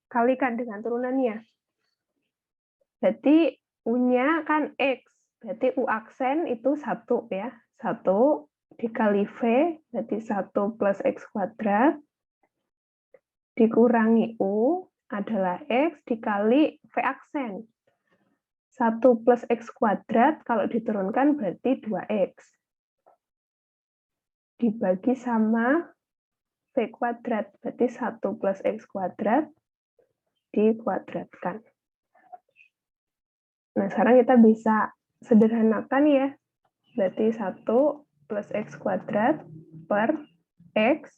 kalikan dengan turunannya. Berarti U-nya kan x. Berarti U aksen itu 1 ya. 1 dikali V, berarti 1 plus x kuadrat. Dikurangi U adalah x dikali V aksen. 1 plus x kuadrat kalau diturunkan berarti 2x. Dibagi sama V kuadrat, berarti 1 plus x kuadrat dikuadratkan. Nah, sekarang kita bisa sederhanakan ya. Berarti 1 plus X kuadrat per X.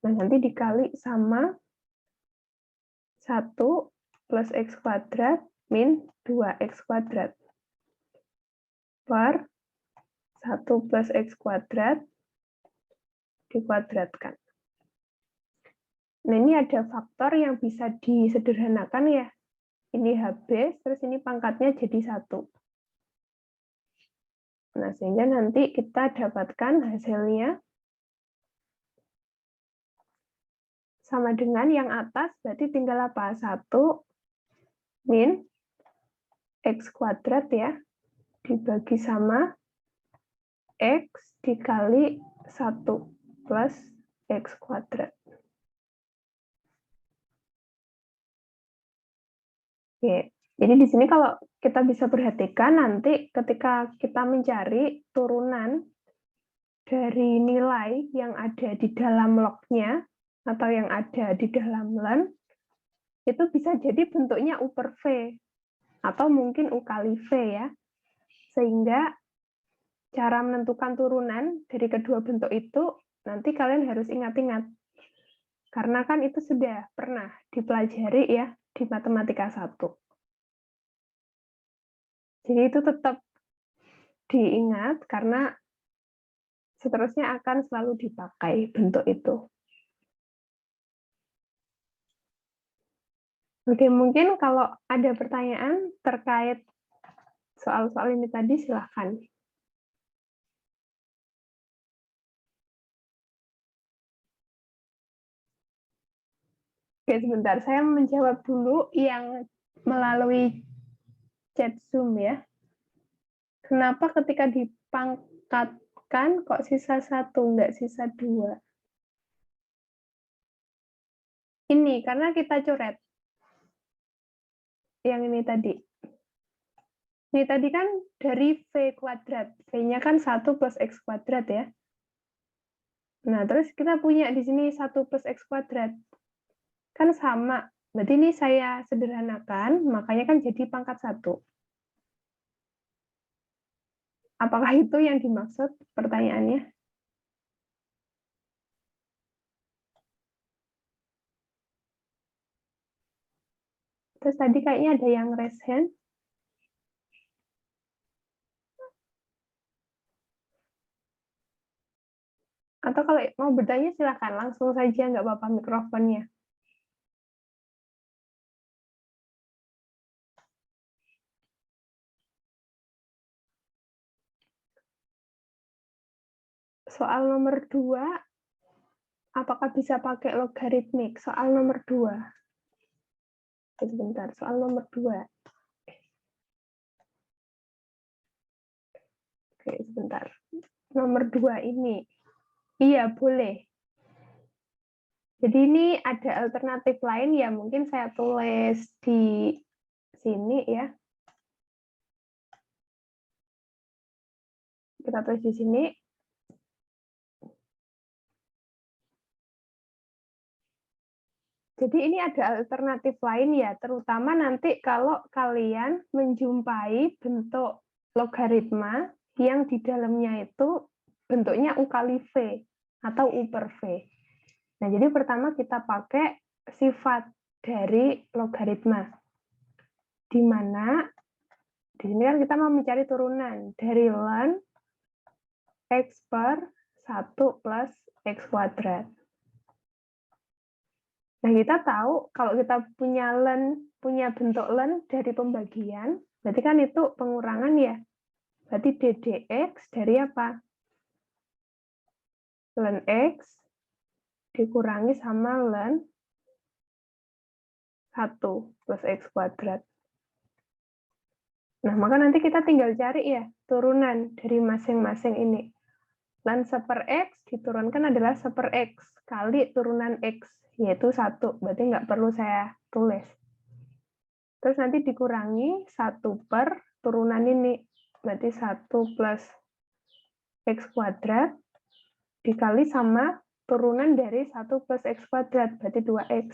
Nah, nanti dikali sama 1 plus X kuadrat min 2X kuadrat per 1 plus X kuadrat dikuadratkan. Nah, ini ada faktor yang bisa disederhanakan ya. Ini habis, terus ini pangkatnya jadi 1. Nah, sehingga nanti kita dapatkan hasilnya sama dengan yang atas, berarti tinggal apa? 1 min X kuadrat ya, dibagi sama X dikali 1 plus X kuadrat. Oke, jadi di sini kalau kita bisa perhatikan nanti ketika kita mencari turunan dari nilai yang ada di dalam lognya atau yang ada di dalam len, itu bisa jadi bentuknya U per V atau mungkin U kali V ya. Sehingga cara menentukan turunan dari kedua bentuk itu nanti kalian harus ingat-ingat. Karena kan itu sudah pernah dipelajari ya di matematika 1. Jadi itu tetap diingat karena seterusnya akan selalu dipakai bentuk itu. Oke, mungkin kalau ada pertanyaan terkait soal-soal ini tadi, silahkan. Oke, sebentar. Saya menjawab dulu yang melalui chat Zoom ya. Kenapa ketika dipangkatkan kok sisa 1, nggak sisa 2? Ini, karena kita coret. Yang ini tadi. Ini tadi kan dari V kuadrat. V-nya kan 1 plus X kuadrat ya. Nah, terus kita punya di sini 1 plus X kuadrat. Kan sama. Berarti ini saya sederhanakan, makanya kan jadi pangkat 1. Apakah itu yang dimaksud pertanyaannya? Terus tadi kayaknya ada yang raise hand. Atau kalau mau bertanya silakan langsung saja, nggak apa-apa mikrofonnya. Soal nomor 2, apakah bisa pakai logaritmik? Soal nomor 2. Sebentar, soal nomor 2. Oke, sebentar. Nomor 2 ini. Iya, boleh. Jadi ini ada alternatif lain ya, mungkin saya tulis di sini ya. Kita tulis di sini. Jadi ini ada alternatif lain ya, terutama nanti kalau kalian menjumpai bentuk logaritma yang di dalamnya itu bentuknya U kali V atau U per V. Nah, jadi pertama kita pakai sifat dari logaritma. Di mana di sini kan kita mau mencari turunan dari ln X per 1 plus X kuadrat. Nah, kita tahu kalau kita punya bentuk ln dari pembagian, berarti kan itu pengurangan ya. Berarti ddx dari apa? Ln X dikurangi sama ln 1 plus X kuadrat. Nah, maka nanti kita tinggal cari ya turunan dari masing-masing ini. Ln 1 per X diturunkan adalah 1 per X kali turunan X, yaitu 1. Berarti nggak perlu saya tulis. Terus nanti dikurangi 1 per turunan ini. Berarti 1 plus X kuadrat dikali sama turunan dari 1 plus X kuadrat, berarti 2X.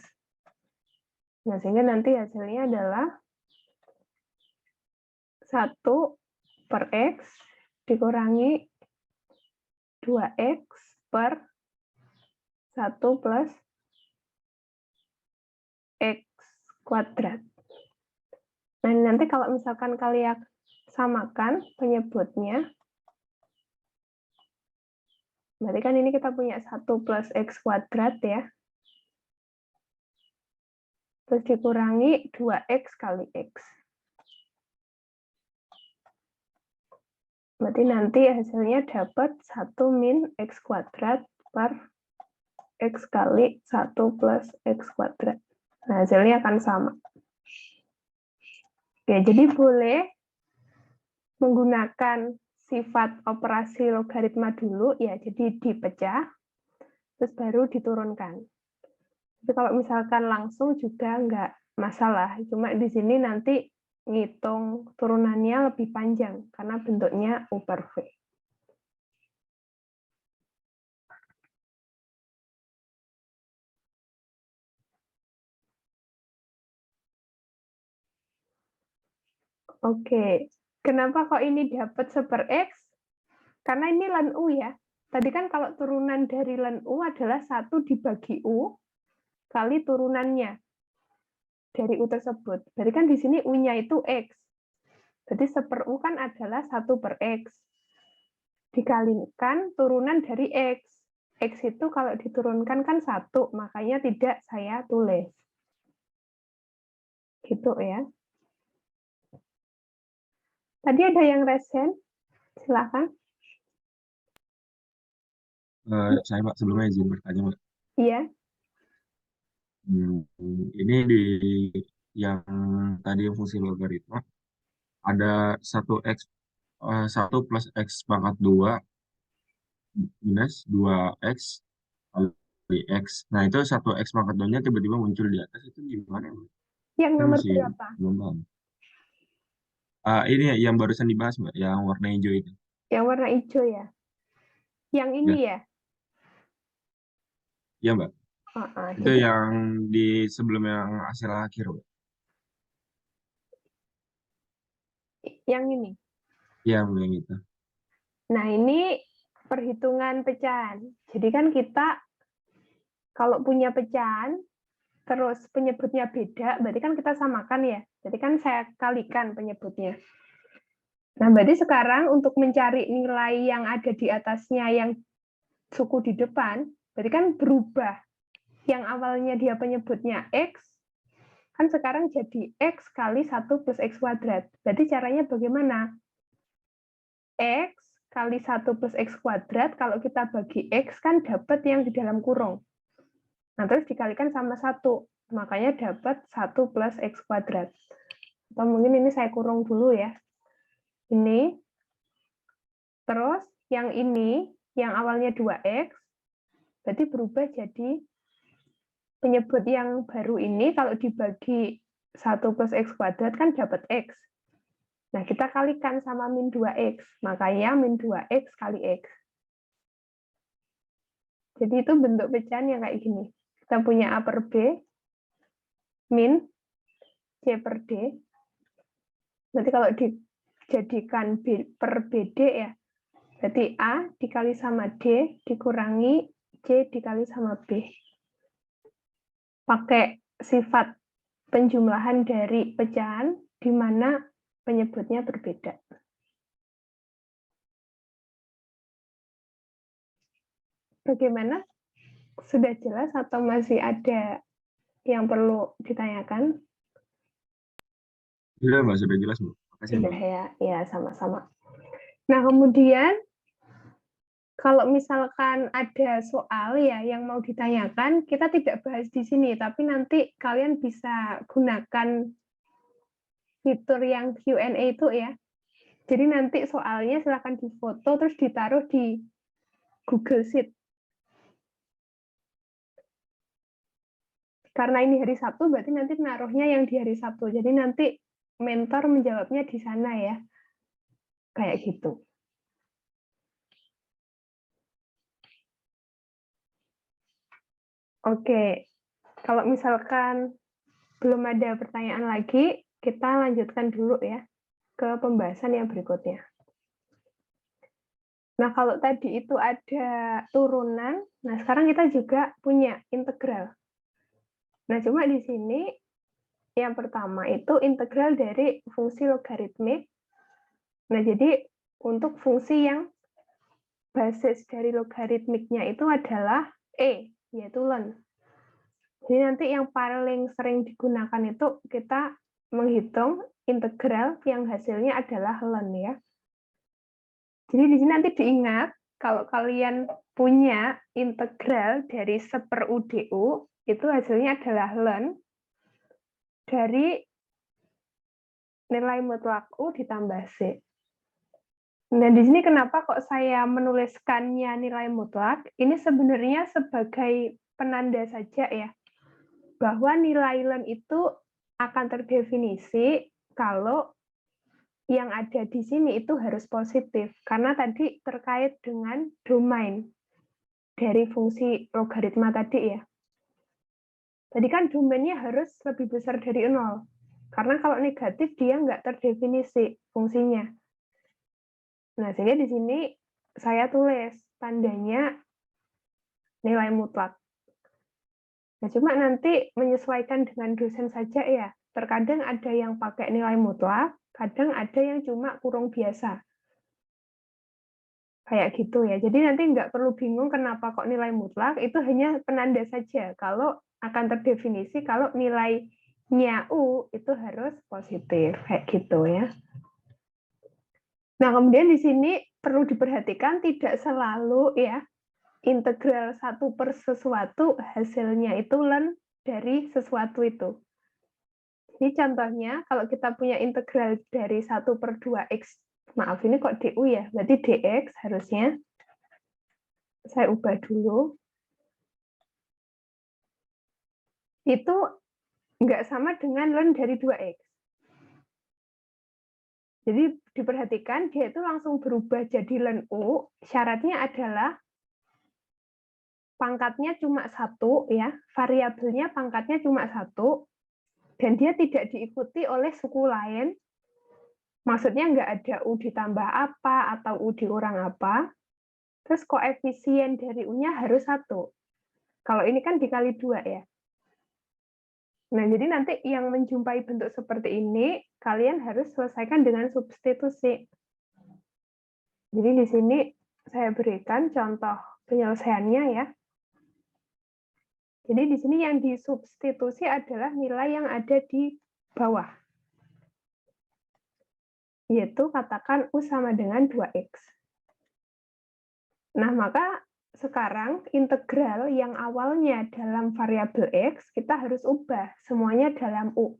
Nah, sehingga nanti hasilnya adalah 1 per X dikurangi 2X per 1 plus X kuadrat. Nah, nanti kalau misalkan kalian samakan penyebutnya, berarti kan ini kita punya 1 plus X kuadrat ya. Terus dikurangi 2X kali X. Berarti nanti hasilnya dapat 1 min X kuadrat per X kali 1 plus X kuadrat. Nah, hasilnya akan sama. Oke, jadi boleh menggunakan sifat operasi logaritma dulu, ya, jadi dipecah, terus baru diturunkan. Tapi kalau misalkan langsung juga nggak masalah, cuma di sini nanti ngitung turunannya lebih panjang, karena bentuknya U per V. Oke, kenapa kok ini dapat 1 per X? Karena ini ln U ya. Tadi kan kalau turunan dari ln U adalah 1 dibagi U kali turunannya dari U tersebut. Berarti kan di sini U-nya itu X. Jadi 1 per U kan adalah 1 per X. Dikalikan turunan dari X. X itu kalau diturunkan kan 1, makanya tidak saya tulis. Gitu ya. Tadi ada yang resen? Silakan. Saya Mbak sebelumnya izin bertanya Mbak. Iya. Ini di yang tadi yang fungsi logaritma ada 1 plus X pangkat 2 minus 2X kali X. Nah itu 1X pangkat 2-nya tiba-tiba muncul di atas, itu gimana Mbak? Yang Saya nomor masih berapa? belum paham. Ini yang barusan dibahas Mbak, yang warna hijau itu. Yang warna hijau ya? Yang ini Ya, ya? ya Mbak. Itu Jadi yang di sebelum yang hasil akhir Mbak. yang ini. Iya, Mbak, yang itu. Nah, ini perhitungan pecahan. Jadi kan kita kalau punya pecahan, terus penyebutnya beda, berarti kan kita samakan ya. Jadi kan saya kalikan penyebutnya. Nah, berarti sekarang untuk mencari nilai yang ada di atasnya yang suku di depan, berarti kan berubah. Yang awalnya dia penyebutnya X, kan sekarang jadi X kali 1 plus X kuadrat. Berarti caranya bagaimana? X kali 1 plus X kuadrat, kalau kita bagi X kan dapat yang di dalam kurung. Nah, terus dikalikan sama 1. Makanya dapat 1 plus X kuadrat. Atau mungkin ini saya kurung dulu ya. Ini. Terus yang ini, yang awalnya 2X, berarti berubah jadi penyebut yang baru ini, kalau dibagi 1 plus X kuadrat kan dapat X. Nah, kita kalikan sama min 2X. Makanya min 2X kali X. Jadi itu bentuk pecahan yang kayak gini. Kita punya A per B, min C per D. Berarti kalau dijadikan B per BD ya, berarti A dikali sama D dikurangi C dikali sama B. Pakai sifat penjumlahan dari pecahan, di mana penyebutnya berbeda. Bagaimana? Sudah jelas atau masih ada yang perlu ditanyakan? Sudah Mbak, sudah jelas Mbak. Makasih Sudah Mbak. ya, ya sama-sama. Nah, kemudian kalau misalkan ada soal ya yang mau ditanyakan, kita tidak bahas di sini, tapi nanti kalian bisa gunakan fitur yang Q&A itu ya. Jadi nanti soalnya silakan difoto terus ditaruh di Google Sheet. Karena ini hari Sabtu, berarti nanti naruhnya yang di hari Sabtu. Jadi nanti mentor menjawabnya di sana ya. Kayak gitu. Oke, kalau misalkan belum ada pertanyaan lagi, kita lanjutkan dulu ya. ke pembahasan yang berikutnya. Nah, kalau tadi itu ada turunan, nah sekarang kita juga punya integral. Nah, cuma di sini yang pertama itu integral dari fungsi logaritmik. Nah, jadi untuk fungsi yang basis dari logaritmiknya itu adalah E, yaitu ln. Jadi nanti yang paling sering digunakan itu kita menghitung integral yang hasilnya adalah ln ya. Jadi di sini nanti diingat kalau kalian punya integral dari 1/u du itu hasilnya adalah ln dari nilai mutlak U ditambah C. Nah, di sini kenapa kok saya menuliskannya nilai mutlak? Ini sebenarnya sebagai penanda saja ya, bahwa nilai ln itu akan terdefinisi kalau yang ada di sini itu harus positif, karena tadi terkait dengan domain dari fungsi logaritma tadi ya. Tadi kan domainnya harus lebih besar dari 0. Karena kalau negatif dia nggak terdefinisi fungsinya. Nah, sehingga di sini saya tulis tandanya nilai mutlak. Nah, cuma nanti menyesuaikan dengan dosen saja ya. Terkadang ada yang pakai nilai mutlak, kadang ada yang cuma kurung biasa. Kayak gitu ya. Jadi nanti nggak perlu bingung kenapa kok nilai mutlak, itu hanya penanda saja kalau akan terdefinisi kalau nilainya U itu harus positif, kayak gitu ya. Nah, kemudian di sini perlu diperhatikan tidak selalu ya integral 1 per sesuatu hasilnya itu ln dari sesuatu itu. Jadi contohnya kalau kita punya integral dari 1/2x, maaf ini kok du ya, berarti dx harusnya. Saya ubah dulu. Itu nggak sama dengan ln dari 2x. Jadi diperhatikan dia itu langsung berubah jadi ln u, syaratnya adalah pangkatnya cuma 1 ya, variabelnya pangkatnya cuma 1 dan dia tidak diikuti oleh suku lain. Maksudnya nggak ada u ditambah apa atau u dikurang apa. Terus koefisien dari u-nya harus 1. Kalau ini kan dikali 2 ya. Nah, jadi nanti yang menjumpai bentuk seperti ini, kalian harus selesaikan dengan substitusi. Jadi di sini saya berikan contoh penyelesaiannya ya. Jadi di sini yang disubstitusi adalah nilai yang ada di bawah. Yaitu katakan U sama dengan 2x. Nah, maka sekarang integral yang awalnya dalam variabel x, kita harus ubah semuanya dalam U.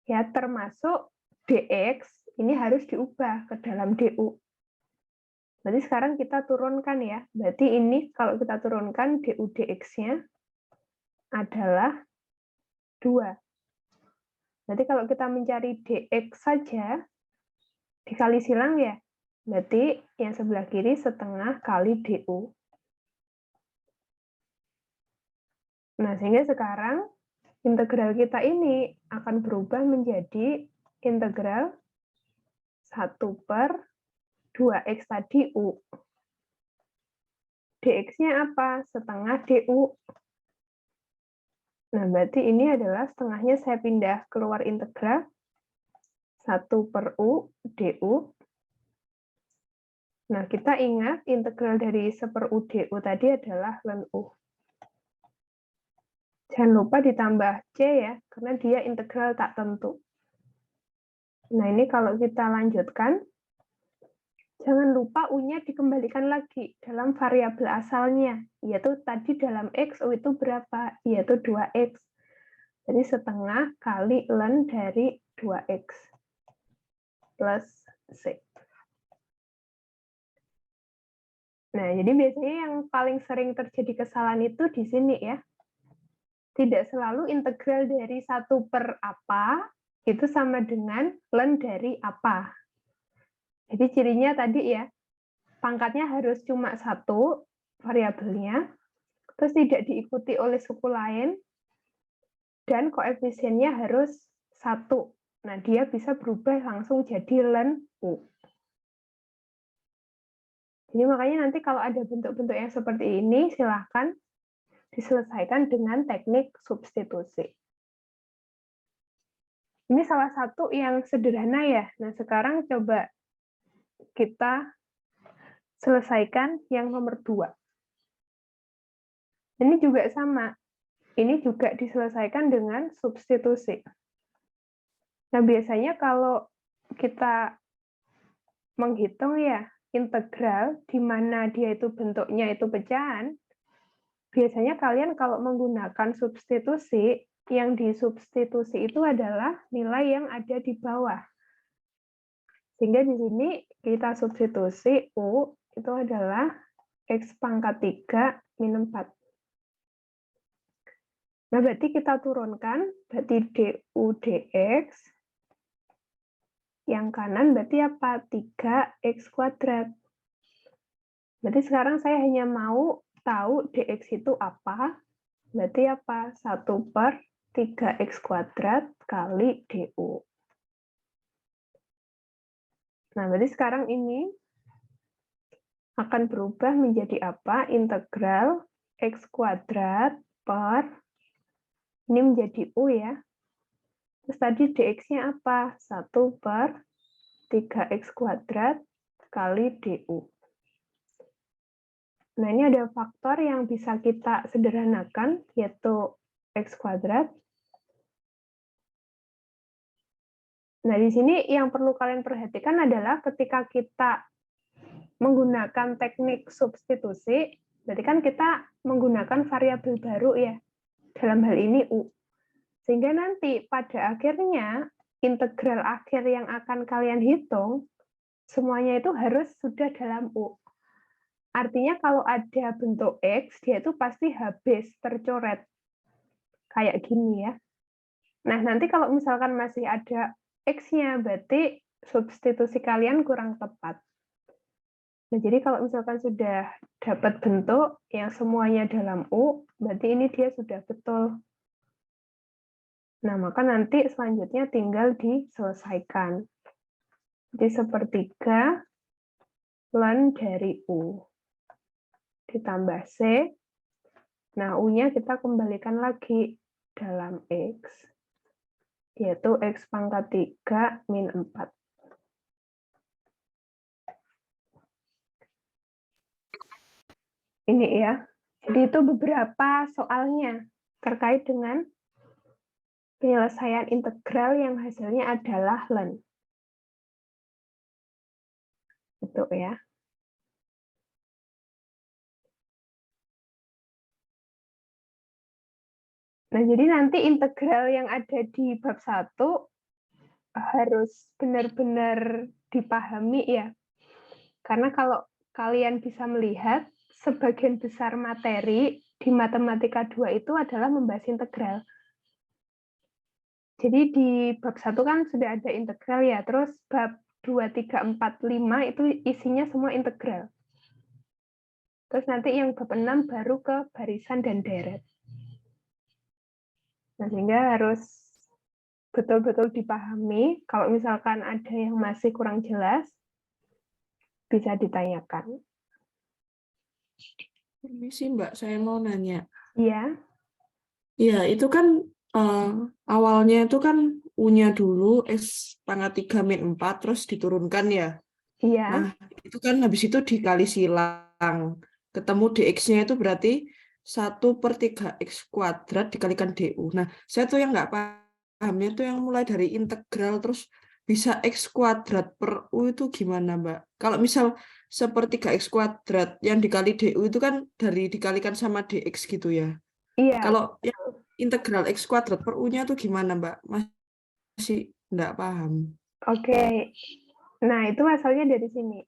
Ya, termasuk dx, ini harus diubah ke dalam du. Berarti sekarang kita turunkan ya. Berarti ini kalau kita turunkan du dx-nya adalah 2. Berarti kalau kita mencari dx saja, dikali silang ya, berarti yang sebelah kiri setengah kali du. Nah, sehingga sekarang integral kita ini akan berubah menjadi integral 1/2x tadi u. dx-nya apa? Setengah du. Nah, berarti ini adalah setengahnya saya pindah keluar integral 1/u du. Nah, kita ingat integral dari 1/u du tadi adalah ln u. Jangan lupa ditambah c ya, karena dia integral tak tentu. Nah, ini kalau kita lanjutkan, jangan lupa u-nya dikembalikan lagi dalam variabel asalnya, yaitu tadi dalam x, u itu berapa? Yaitu 2x. Jadi setengah kali ln dari 2x plus c. Nah, jadi biasanya yang paling sering terjadi kesalahan itu di sini ya. Tidak selalu integral dari 1 per apa, itu sama dengan ln dari apa. Jadi cirinya tadi ya, pangkatnya harus cuma 1 variabelnya, terus tidak diikuti oleh suku lain, dan koefisiennya harus 1. Nah, dia bisa berubah langsung jadi len U. Jadi makanya nanti kalau ada bentuk-bentuk yang seperti ini, silahkan diselesaikan dengan teknik substitusi. Ini salah satu yang sederhana ya. Nah, sekarang coba kita selesaikan yang nomor 2. Ini juga sama. Ini juga diselesaikan dengan substitusi. Nah, biasanya kalau kita menghitung ya, integral, di mana dia itu bentuknya itu pecahan, biasanya kalian kalau menggunakan substitusi, yang disubstitusi itu adalah nilai yang ada di bawah. Sehingga di sini kita substitusi U itu adalah X pangkat 3 min 4. Nah, berarti kita turunkan, berarti du dx, yang kanan berarti apa? 3x kuadrat. Berarti sekarang saya hanya mau tahu dx itu apa, berarti apa? 1/3x kuadrat kali du. Nah, berarti sekarang ini akan berubah menjadi apa? Integral x kuadrat per, ini menjadi U ya. Terus tadi dx-nya apa? 1/3x kuadrat kali du. Nah, ini ada faktor yang bisa kita sederhanakan, yaitu x kuadrat. Nah, di sini yang perlu kalian perhatikan adalah ketika kita menggunakan teknik substitusi, berarti kan kita menggunakan variabel baru ya, dalam hal ini U. Sehingga nanti pada akhirnya, integral akhir yang akan kalian hitung, semuanya itu harus sudah dalam U. Artinya kalau ada bentuk X, dia itu pasti habis tercoret. Kayak gini ya. Nah, nanti kalau misalkan masih ada X-nya, berarti substitusi kalian kurang tepat. Nah, jadi kalau misalkan sudah dapat bentuk yang semuanya dalam U, berarti ini dia sudah betul. Nah, maka nanti selanjutnya tinggal diselesaikan. Jadi sepertiga ln dari U. Ditambah C. Nah, U-nya kita kembalikan lagi dalam X. Yaitu X pangkat 3 min 4. Ini ya. Jadi itu beberapa soalnya terkait dengan penyelesaian integral yang hasilnya adalah ln. Itu ya. Nah, jadi nanti integral yang ada di bab 1 harus benar-benar dipahami ya. Karena kalau kalian bisa melihat, sebagian besar materi di Matematika 2 itu adalah membahas integral. Jadi di bab 1 kan sudah ada integral ya, terus bab 2, 3, 4, 5 itu isinya semua integral. Terus nanti yang bab 6 baru ke barisan dan deret. Nah, sehingga harus betul-betul dipahami. Kalau misalkan ada yang masih kurang jelas, bisa ditanyakan. Permisi Mbak, saya mau nanya. Iya. Ya, itu kan awalnya itu kan U-nya dulu X pangkat 3 min 4, terus diturunkan ya. Iya. Nah, itu kan habis itu dikali silang. Ketemu dx-nya itu berarti 1/3x kuadrat dikalikan du. Nah, saya tuh yang nggak pahamnya tuh yang mulai dari integral terus bisa x kuadrat per u itu gimana, Mbak? Kalau misal 1/3x kuadrat yang dikali du itu kan dari dikalikan sama dx gitu ya. Iya. Kalau yang integral x kuadrat per u-nya tuh gimana, Mbak? Masih nggak paham. Oke. Nah, itu asalnya dari sini.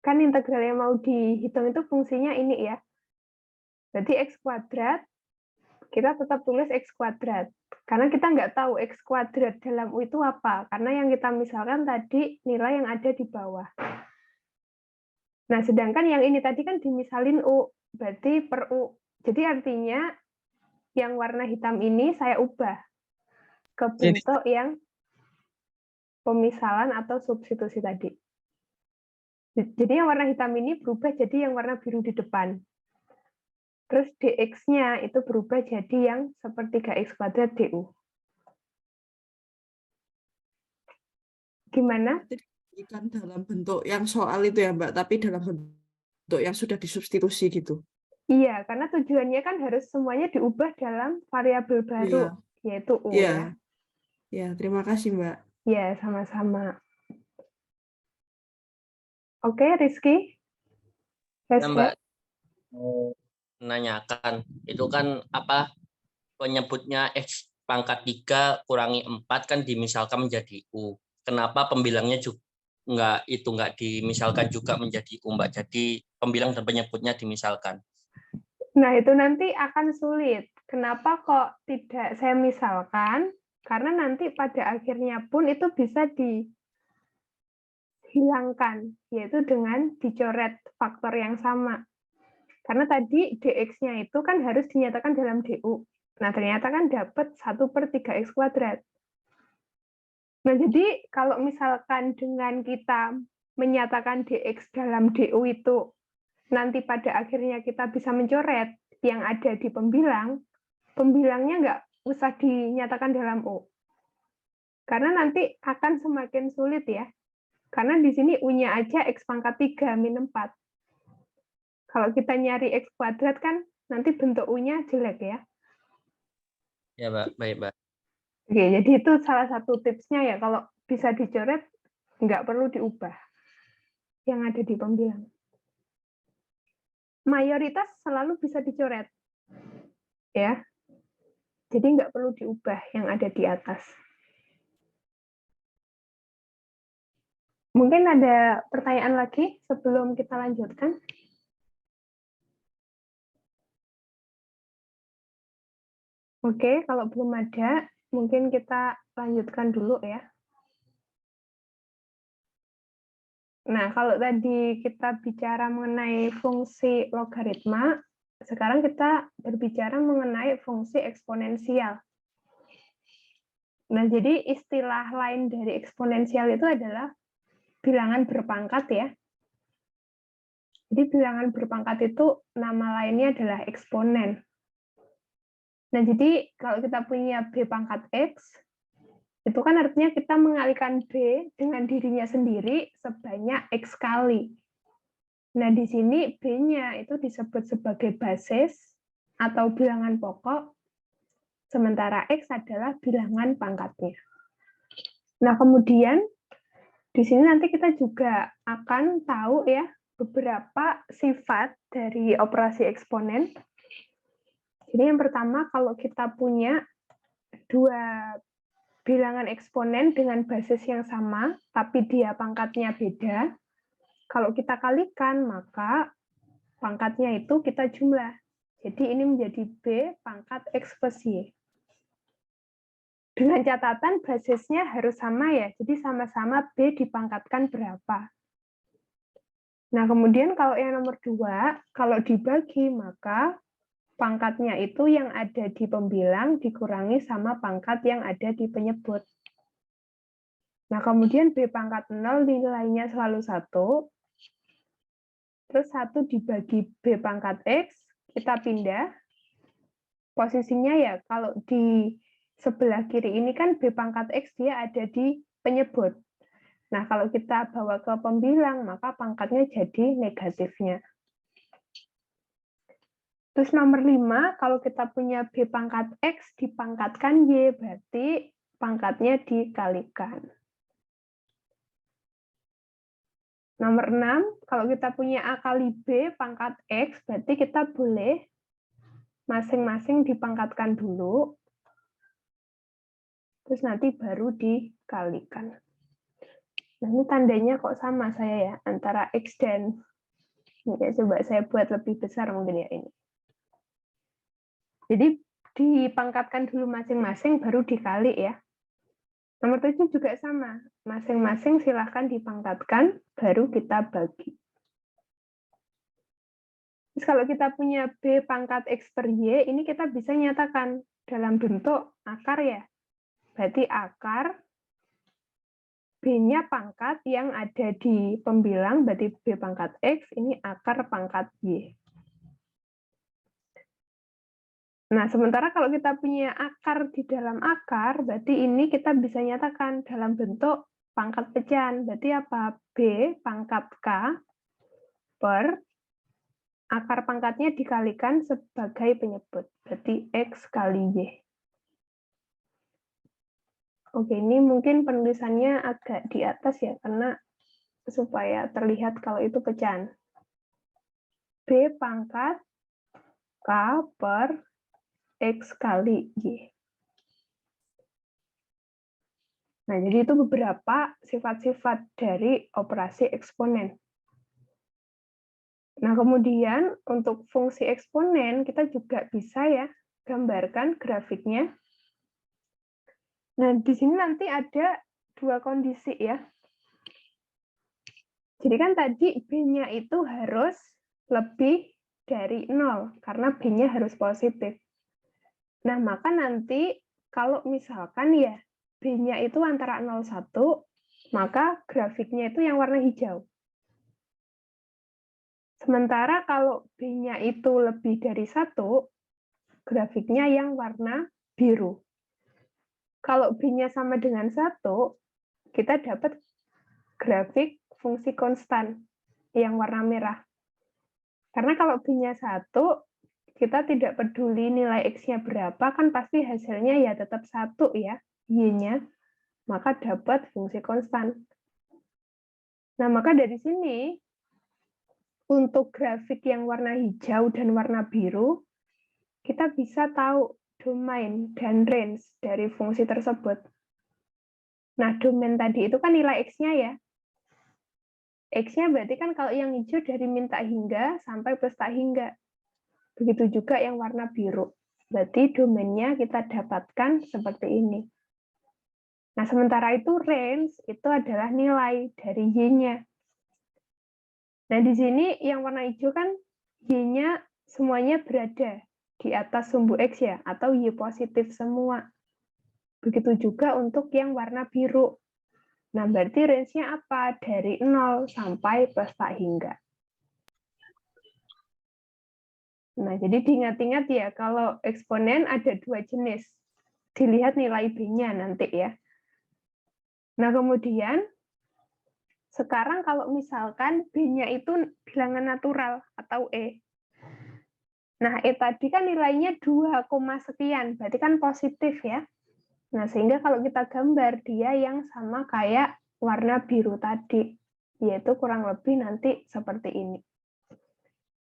Kan integral yang mau dihitung itu fungsinya ini ya. Berarti x kuadrat, kita tetap tulis x kuadrat. Karena kita nggak tahu x kuadrat dalam U itu apa. Karena yang kita misalkan tadi nilai yang ada di bawah. Nah, sedangkan yang ini tadi kan dimisalin U. Berarti per U. Jadi artinya yang warna hitam ini saya ubah ke bentuk yang pemisalan atau substitusi tadi. Jadi yang warna hitam ini berubah jadi yang warna biru di depan. Terus dx-nya itu berubah jadi yang sepertiga x kuadrat du. Gimana? Berarti diberikan dalam bentuk yang soal itu ya Mbak, tapi dalam bentuk yang sudah disubstitusi gitu. Iya, karena tujuannya kan harus semuanya diubah dalam variabel baru, yaitu u Iya. ya. Ya, terima kasih Mbak. Ya, sama-sama. Oke, Rizky? Ya, Mbak, mau menanyakan, itu kan apa penyebutnya X pangkat 3 kurangi 4 kan dimisalkan menjadi U. Kenapa pembilangnya juga nggak dimisalkan juga menjadi U, Mbak? Jadi pembilang dan penyebutnya dimisalkan. Nah, itu nanti akan sulit. Kenapa kok tidak saya misalkan? Karena nanti pada akhirnya pun itu bisa dihilangkan, yaitu dengan dicoret faktor yang sama. Karena tadi dx-nya itu kan harus dinyatakan dalam du. Nah, ternyata kan dapat 1/3x kuadrat. Nah, jadi kalau misalkan dengan kita menyatakan dx dalam du itu, nanti pada akhirnya kita bisa mencoret yang ada di pembilang, pembilangnya nggak usah dinyatakan dalam U. Karena nanti akan semakin sulit ya. Karena di sini U-nya aja X pangkat 3 min 4. Kalau kita nyari X kuadrat kan nanti bentuk U-nya jelek ya. Ya, Mbak. Baik, Mbak. Oke, jadi itu salah satu tipsnya ya. Kalau bisa dicoret, nggak perlu diubah yang ada di pembilang. Mayoritas selalu bisa dicoret. Ya. Jadi nggak perlu diubah yang ada di atas. Mungkin ada pertanyaan lagi sebelum kita lanjutkan? Oke, kalau belum ada, mungkin kita lanjutkan dulu ya. Nah, kalau tadi kita bicara mengenai fungsi logaritma, sekarang kita berbicara mengenai fungsi eksponensial. Nah, jadi istilah lain dari eksponensial itu adalah bilangan berpangkat ya. Jadi bilangan berpangkat itu nama lainnya adalah eksponen. Nah, jadi kalau kita punya b pangkat x, itu kan artinya kita mengalihkan b dengan dirinya sendiri sebanyak x kali. Nah, di sini b-nya itu disebut sebagai basis atau bilangan pokok, sementara x adalah bilangan pangkatnya. Nah, kemudian di sini nanti kita juga akan tahu ya beberapa sifat dari operasi eksponen. Jadi yang pertama, kalau kita punya dua bilangan eksponen dengan basis yang sama, tapi dia pangkatnya beda, kalau kita kalikan, maka pangkatnya itu kita jumlah. Jadi ini menjadi B pangkat X plus Y. Dengan catatan basisnya harus sama ya, jadi sama-sama B dipangkatkan berapa. Nah, kemudian kalau yang nomor 2, kalau dibagi, maka pangkatnya itu yang ada di pembilang dikurangi sama pangkat yang ada di penyebut. Nah, kemudian B pangkat 0 nilainya selalu 1, terus 1 dibagi B pangkat X, kita pindah. Posisinya ya, kalau di sebelah kiri ini kan B pangkat X dia ada di penyebut. Nah, kalau kita bawa ke pembilang, maka pangkatnya jadi negatifnya. Terus nomor 5, kalau kita punya B pangkat X dipangkatkan Y, berarti pangkatnya dikalikan. Nomor 6, kalau kita punya A kali B pangkat X, berarti kita boleh masing-masing dipangkatkan dulu, terus nanti baru dikalikan. Nah, ini tandanya kok sama saya ya, antara X dan... Ya, coba saya buat lebih besar mungkin ya ini. Jadi dipangkatkan dulu masing-masing, baru dikali ya. Nomor 7 juga sama. Masing-masing silahkan dipangkatkan, baru kita bagi. Terus kalau kita punya B pangkat X per Y, ini kita bisa nyatakan dalam bentuk akar ya. Berarti akar B-nya pangkat yang ada di pembilang, berarti B pangkat X, ini akar pangkat Y. Nah, sementara kalau kita punya akar di dalam akar, berarti ini kita bisa nyatakan dalam bentuk pangkat pecahan. Berarti apa? B pangkat K per akar pangkatnya dikalikan sebagai penyebut. Berarti X kali Y. Oke, ini mungkin penulisannya agak di atas ya, karena supaya terlihat kalau itu pecahan. B pangkat K per X kali Y. Nah, jadi itu beberapa sifat-sifat dari operasi eksponen. Nah, kemudian untuk fungsi eksponen, kita juga bisa ya gambarkan grafiknya. Nah, di sini nanti ada dua kondisi ya. Jadi kan tadi B-nya itu harus lebih dari 0, karena B-nya harus positif. Nah, maka nanti kalau misalkan ya B-nya itu antara 0, 1, maka grafiknya itu yang warna hijau. Sementara kalau B-nya itu lebih dari 1, grafiknya yang warna biru. Kalau B-nya sama dengan 1, kita dapat grafik fungsi konstan yang warna merah. Karena kalau B-nya 1, kita tidak peduli nilai X-nya berapa, kan pasti hasilnya ya tetap 1 ya, Y-nya. Maka dapat fungsi konstan. Nah, maka dari sini, untuk grafik yang warna hijau dan warna biru, kita bisa tahu domain dan range dari fungsi tersebut. Nah, domain tadi itu kan nilai X-nya ya. X-nya berarti kan kalau yang hijau dari min tak hingga sampai plus tak hingga. Begitu juga yang warna biru. Berarti domainnya kita dapatkan seperti ini. Nah, sementara itu range itu adalah nilai dari Y-nya. Nah, di sini yang warna hijau kan Y-nya semuanya berada di atas sumbu X ya, atau Y positif semua. Begitu juga untuk yang warna biru. Nah, berarti range-nya apa? Dari 0 sampai plus tak hingga. Nah, jadi diingat-ingat ya, kalau eksponen ada dua jenis. Dilihat nilai B-nya nanti ya. Nah, kemudian, sekarang kalau misalkan B-nya itu bilangan natural atau E. Nah, E tadi kan nilainya 2, sekian, berarti kan positif ya. Nah, sehingga kalau kita gambar, dia yang sama kayak warna biru tadi, yaitu kurang lebih nanti seperti ini.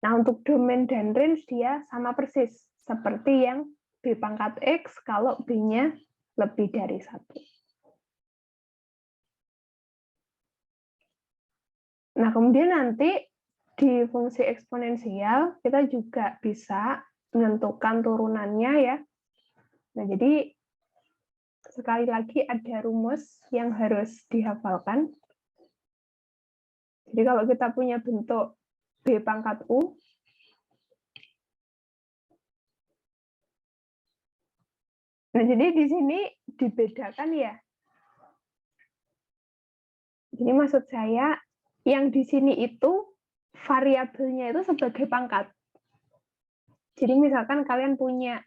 Nah, untuk domain dan range dia sama persis, seperti yang B pangkat X kalau B-nya lebih dari 1. Nah, kemudian nanti di fungsi eksponensial, kita juga bisa menentukan turunannya ya. Nah, jadi sekali lagi ada rumus yang harus dihafalkan. Jadi kalau kita punya bentuk B pangkat U, nah jadi di sini dibedakan ya. Jadi maksud saya, yang di sini itu variabelnya itu sebagai pangkat. Jadi misalkan kalian punya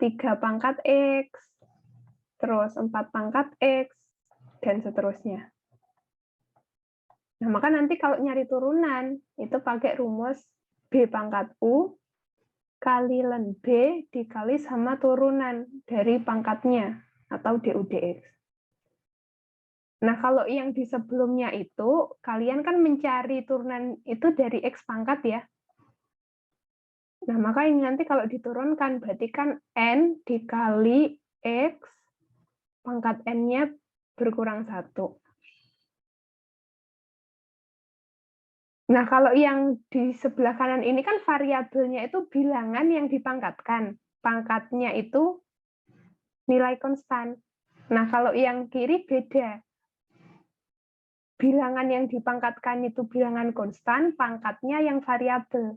3 pangkat X, terus 4 pangkat X, dan seterusnya. Nah, maka nanti kalau nyari turunan, itu pakai rumus B pangkat U kali ln B dikali sama turunan dari pangkatnya, atau DU/DX. Nah, kalau yang di sebelumnya itu, kalian kan mencari turunan itu dari X pangkat ya. Nah, maka ini nanti kalau diturunkan, berarti kan N dikali X, pangkat N-nya berkurang 1. Nah, kalau yang di sebelah kanan ini kan variabelnya itu bilangan yang dipangkatkan. Pangkatnya itu nilai konstan. Nah, kalau yang kiri beda. Bilangan yang dipangkatkan itu bilangan konstan, pangkatnya yang variabel.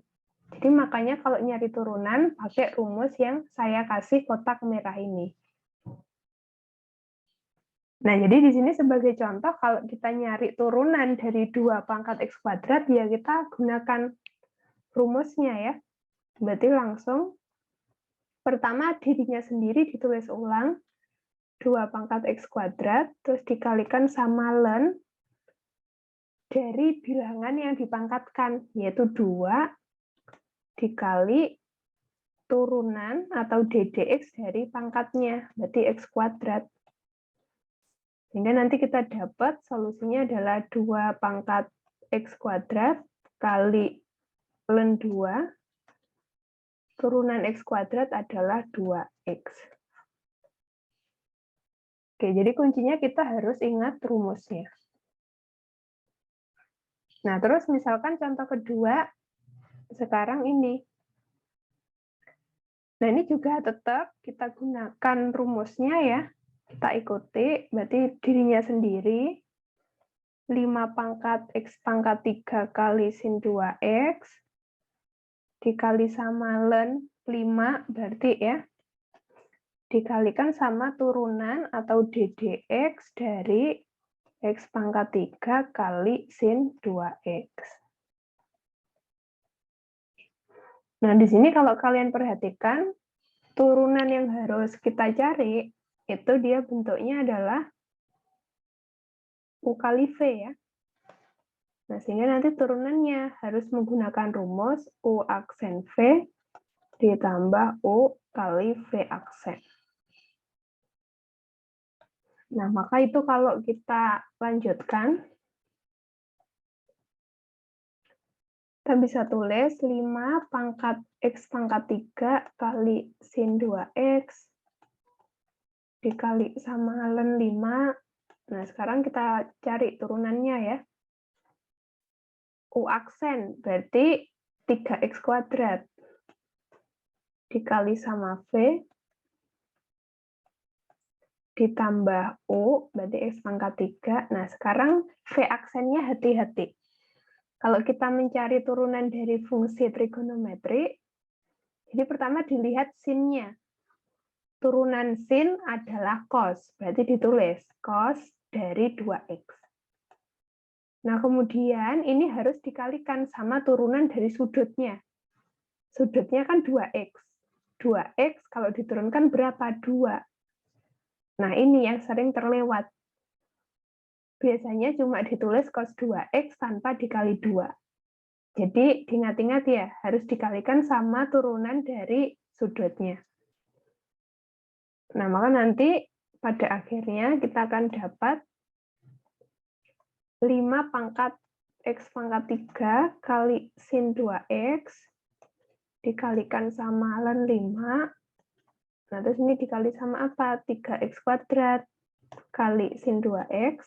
Jadi makanya kalau nyari turunan, pakai rumus yang saya kasih kotak merah ini. Nah, jadi di sini sebagai contoh, kalau kita nyari turunan dari 2 pangkat X kuadrat, ya kita gunakan rumusnya ya. Berarti langsung, pertama dirinya sendiri ditulis ulang, 2 pangkat X kuadrat, terus dikalikan sama ln dari bilangan yang dipangkatkan, yaitu 2 dikali turunan atau ddx dari pangkatnya, berarti X kuadrat. Sehingga nanti kita dapat solusinya adalah 2 pangkat X kuadrat kali ln 2, turunan X kuadrat adalah 2X. Oke, jadi kuncinya kita harus ingat rumusnya. Nah, terus misalkan contoh kedua, sekarang ini. Nah, ini juga tetap kita gunakan rumusnya ya. Kita ikuti, berarti dirinya sendiri, 5 pangkat X pangkat 3 kali sin 2X, dikali sama ln 5, berarti ya, dikalikan sama turunan atau ddx dari X pangkat 3 kali sin 2X. Nah, di sini kalau kalian perhatikan, turunan yang harus kita cari, itu dia bentuknya adalah U kali V ya. Nah, sehingga nanti turunannya harus menggunakan rumus U aksen V ditambah U kali V aksen. Nah, maka itu kalau kita lanjutkan, kita bisa tulis 5 pangkat X pangkat 3 kali sin 2X dikali sama ln 5. Nah, sekarang kita cari turunannya ya. U aksen berarti 3X kuadrat dikali sama V ditambah U, berarti X pangkat 3. Nah, sekarang V aksennya hati-hati. Kalau kita mencari turunan dari fungsi trigonometri, jadi pertama dilihat sinnya. Turunan sin adalah cos, berarti ditulis cos dari 2X. Nah, kemudian ini harus dikalikan sama turunan dari sudutnya. Sudutnya kan 2X. 2X kalau diturunkan berapa? 2. Nah, ini yang sering terlewat. Biasanya cuma ditulis cos 2X tanpa dikali 2. Jadi, diingat-ingat ya, harus dikalikan sama turunan dari sudutnya. Nah, maka nanti pada akhirnya kita akan dapat 5 pangkat X pangkat 3 kali sin 2X dikalikan sama ln 5. Nah, terus ini dikali sama apa? 3X kuadrat kali sin 2X.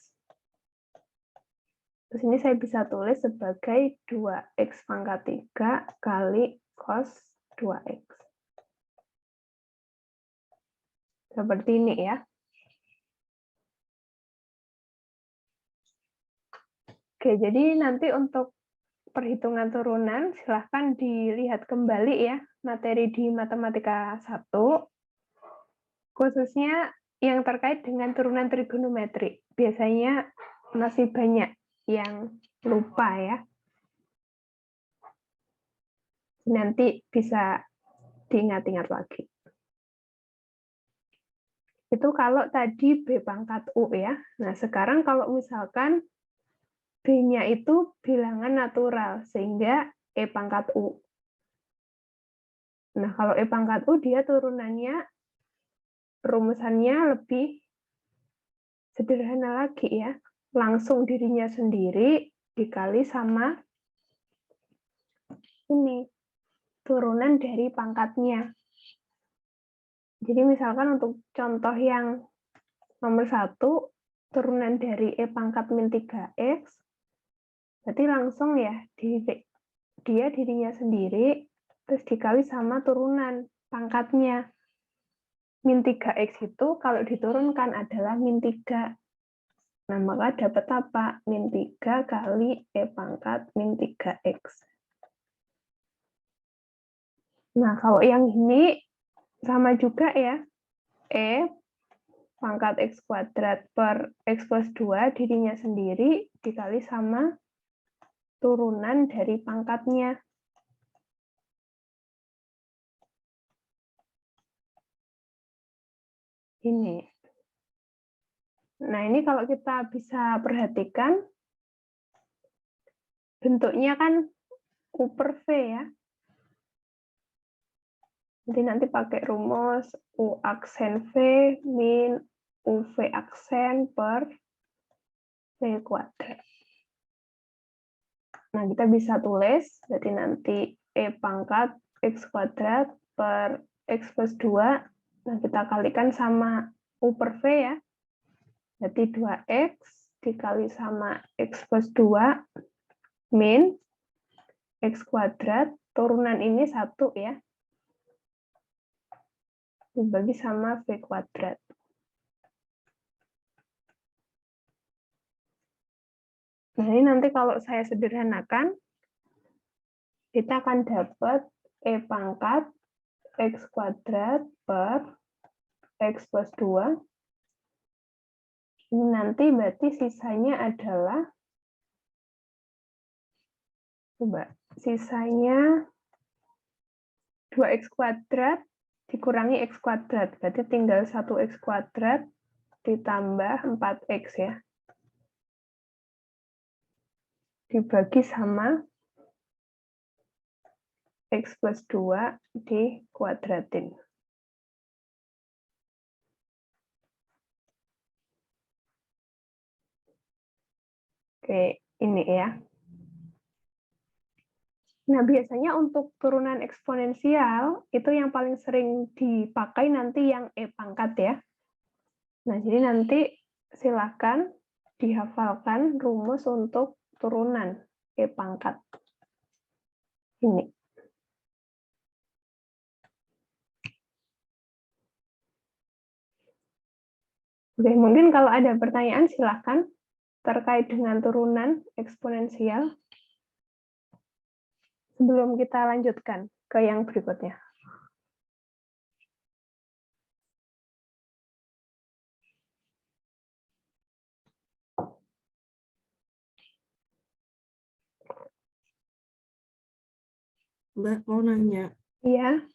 Terus ini saya bisa tulis sebagai 2X pangkat 3 kali cos 2X. Seperti ini ya. Oke, jadi nanti untuk perhitungan turunan, silahkan dilihat kembali ya, materi di Matematika 1, khususnya yang terkait dengan turunan trigonometri. Biasanya masih banyak yang lupa ya. Nanti bisa diingat-ingat lagi. Itu kalau tadi B pangkat U ya. Nah, sekarang kalau misalkan B-nya itu bilangan natural, sehingga E pangkat U. Nah, kalau E pangkat U, dia turunannya, rumusannya lebih sederhana lagi ya. Langsung dirinya sendiri dikali sama ini, turunan dari pangkatnya. Jadi misalkan untuk contoh yang nomor 1, turunan dari E pangkat min 3X, berarti langsung ya, dia dirinya sendiri, terus dikali sama turunan pangkatnya. Min 3X itu kalau diturunkan adalah min 3. Nah, maka dapat apa? Min 3 kali E pangkat min 3X. Nah, kalau yang ini sama juga ya. E pangkat X kuadrat per X plus 2 dirinya sendiri dikali sama turunan dari pangkatnya. Ini. Nah, ini kalau kita bisa perhatikan, bentuknya kan U per V ya. Jadi nanti pakai rumus U aksen V min UV aksen per V kuadrat. Nah, kita bisa tulis, jadi nanti E pangkat X kuadrat per X plus 2, nah kita kalikan sama U per V ya. Jadi 2X dikali sama X plus 2 min X kuadrat, turunan ini 1 ya. Dibagi sama V kuadrat. Nah, ini nanti kalau saya sederhanakan, kita akan dapat E pangkat X kuadrat per X plus 2. Ini nanti berarti sisanya adalah, coba, sisanya 2X kuadrat dikurangi X kuadrat. Berarti tinggal 1X kuadrat ditambah 4X ya. Dibagi sama X plus 2 dikuadratin. Oke, ini ya. Nah, biasanya untuk turunan eksponensial, itu yang paling sering dipakai nanti yang E pangkat ya. Nah, jadi nanti silakan dihafalkan rumus untuk turunan E pangkat. Ini. Oke, mungkin kalau ada pertanyaan silakan terkait dengan turunan eksponensial. Sebelum kita lanjutkan ke yang berikutnya. Mbak mau nanya, Iya,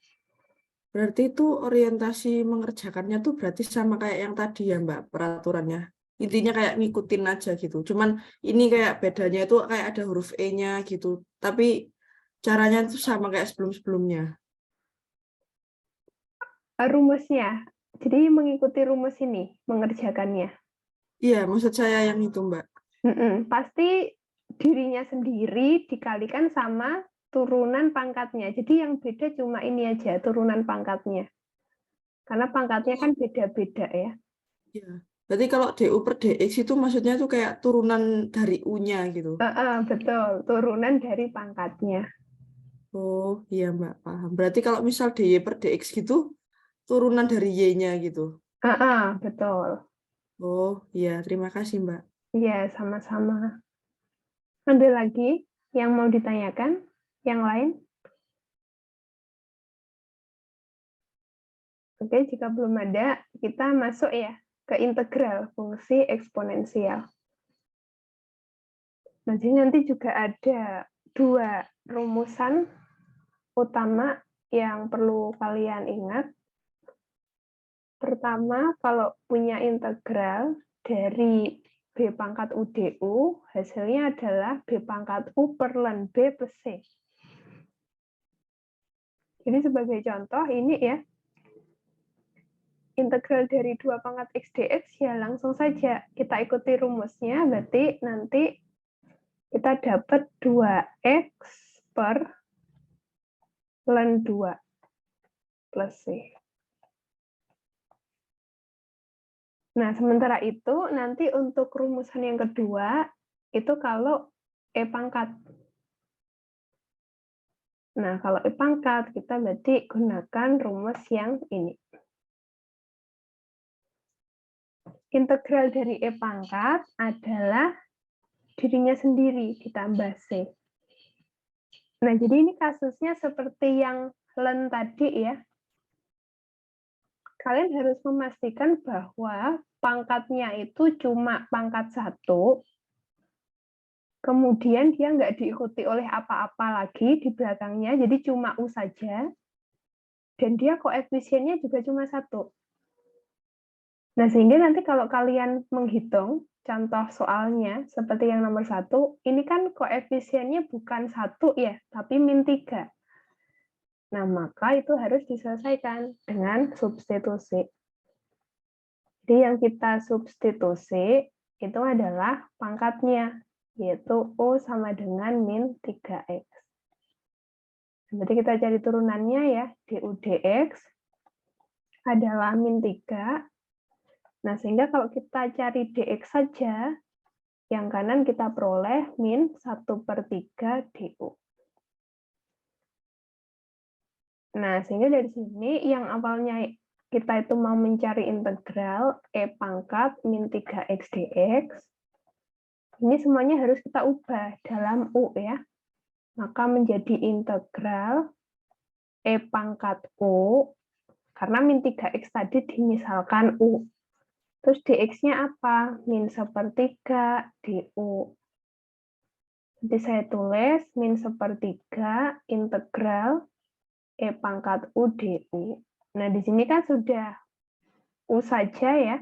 berarti itu orientasi mengerjakannya tuh berarti sama kayak yang tadi ya Mbak, peraturannya. Intinya kayak ngikutin aja gitu. Cuman ini kayak bedanya itu kayak ada huruf E-nya gitu. Tapi caranya itu sama kayak sebelum-sebelumnya. rumusnya. Jadi mengikuti rumus ini, mengerjakannya. Iya, maksud saya yang itu Mbak. Pasti dirinya sendiri dikalikan sama turunan pangkatnya. Jadi yang beda cuma ini aja, turunan pangkatnya. Karena pangkatnya kan beda-beda ya. Iya. Berarti kalau DU per DX itu maksudnya tuh kayak turunan dari U-nya gitu. Betul, turunan dari pangkatnya. Oh iya Mbak, paham. Berarti kalau misal DY per DX gitu, turunan dari Y-nya gitu. Betul. Oh iya, terima kasih Mbak. Iya, sama-sama. Ada lagi yang mau ditanyakan? Yang lain? Oke, jika belum ada, kita masuk ya ke integral fungsi eksponensial. Nah, jadi nanti juga ada dua rumusan utama yang perlu kalian ingat. Pertama, kalau punya integral dari B pangkat UDU, hasilnya adalah B pangkat U per ln B plus C. Jadi sebagai contoh, ini ya, integral dari 2 pangkat X dx, ya langsung saja kita ikuti rumusnya, berarti nanti kita dapat 2X per ln 2 plus C. Nah, sementara itu, nanti untuk rumusan yang kedua, itu kalau E pangkat. Nah, kalau E pangkat, kita berarti gunakan rumus yang ini. Integral dari E pangkat adalah dirinya sendiri ditambah C. Nah, jadi ini kasusnya seperti yang ln tadi ya. kalian harus memastikan bahwa pangkatnya itu cuma pangkat 1, kemudian dia nggak diikuti oleh apa-apa lagi di belakangnya, jadi cuma U saja, dan dia koefisiennya juga cuma 1. Nah, sehingga nanti kalau kalian menghitung contoh soalnya, seperti yang nomor 1, ini kan koefisiennya bukan 1 ya, tapi -3. Nah, maka itu harus diselesaikan dengan substitusi. Jadi yang kita substitusi itu adalah pangkatnya, yaitu U sama dengan -3x. Berarti kita cari turunannya ya, du dx adalah -3. Nah, sehingga kalau kita cari dx saja, yang kanan kita peroleh -1/3 du. Nah, sehingga dari sini yang awalnya kita itu mau mencari integral e pangkat -3x dx, ini semuanya harus kita ubah dalam U ya. Maka menjadi integral e pangkat U, karena -3x tadi dimisalkan U. Terus dx-nya apa? -1/3 du. Jadi saya tulis -1/3 integral e pangkat U du. Nah, di sini kan sudah U saja ya.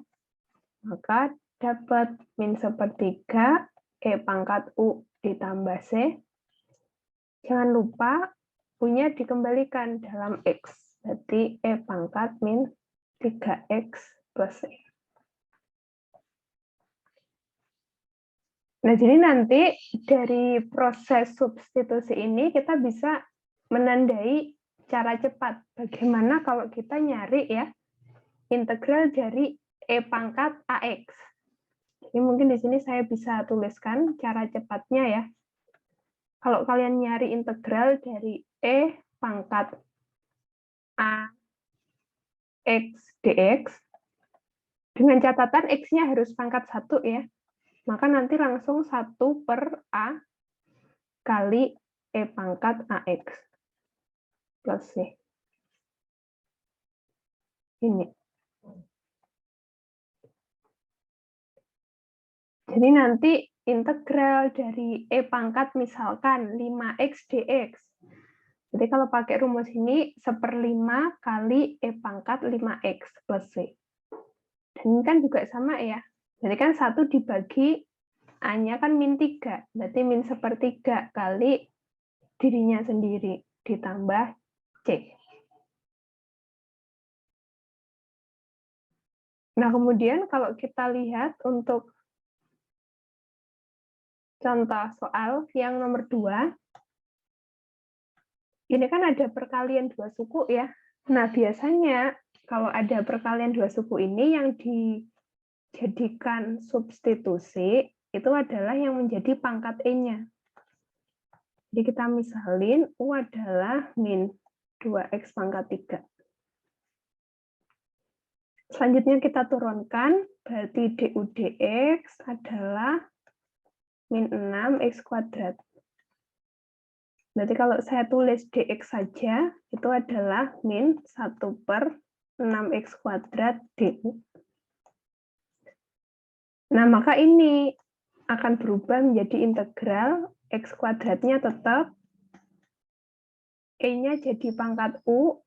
Maka dapat -1/3 e pangkat U ditambah C. Jangan lupa U-nya dikembalikan dalam X. Berarti e pangkat -3x plus C. Nah, jadi nanti dari proses substitusi ini kita bisa menandai cara cepat. Bagaimana kalau kita nyari ya integral dari e pangkat ax. Jadi mungkin di sini saya bisa tuliskan cara cepatnya ya. Kalau kalian nyari integral dari e pangkat ax dx, dengan catatan x-nya harus pangkat 1 ya. Maka nanti langsung 1/a kali e pangkat ax plus c. Ini. Jadi nanti integral dari e pangkat misalkan 5x dx. Jadi kalau pakai rumus ini 1/5 kali e pangkat 5x plus c. Dan ini kan juga sama ya. Jadi kan 1 dibagi A-nya kan -3. Berarti -1/3 kali dirinya sendiri ditambah C. Nah, kemudian kalau kita lihat untuk contoh soal yang nomor 2, ini kan ada perkalian 2 suku ya. Nah, biasanya kalau ada perkalian 2 suku ini yang dijadikan substitusi itu adalah yang menjadi pangkat E-nya. Jadi kita misalin U adalah -2x pangkat 3. Selanjutnya kita turunkan, berarti du dx adalah -6x kuadrat. Berarti kalau saya tulis dx saja, itu adalah -1/6x kuadrat du. Nah, maka ini akan berubah menjadi integral x kuadratnya tetap, E-nya jadi pangkat U,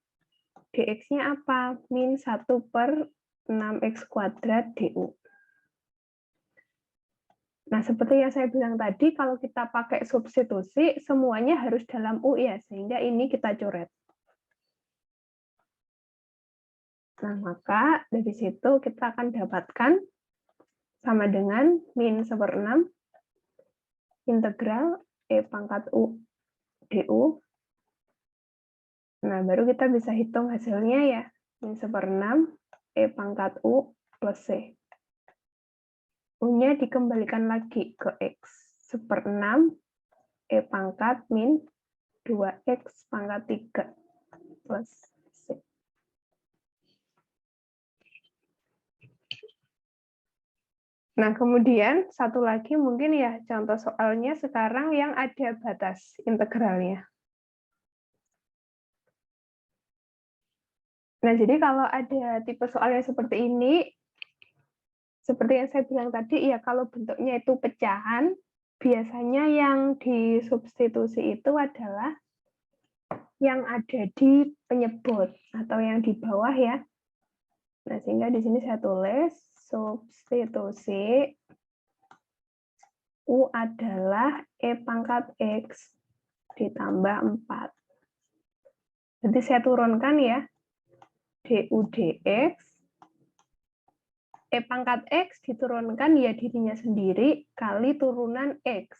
dx-nya apa? -1/6x kuadrat du. Nah, seperti yang saya bilang tadi, kalau kita pakai substitusi, semuanya harus dalam U ya, sehingga ini kita coret. Nah, maka dari situ kita akan dapatkan sama dengan -1/6 integral E pangkat U du. Nah, baru kita bisa hitung hasilnya ya. -1/6 E pangkat U plus C. U-nya dikembalikan lagi ke X. 1/6 E pangkat -2x pangkat 3 plus C. Nah, kemudian satu lagi mungkin ya contoh soalnya sekarang yang ada batas integralnya. Nah, jadi kalau ada tipe soal yang seperti ini, seperti yang saya bilang tadi, ya kalau bentuknya itu pecahan, biasanya yang disubstitusi itu adalah yang ada di penyebut atau yang di bawah ya. Nah, sehingga di sini saya tulis substitusi U adalah E pangkat X ditambah 4. Jadi saya turunkan ya, du dx, E pangkat X diturunkan ya dirinya sendiri, kali turunan X.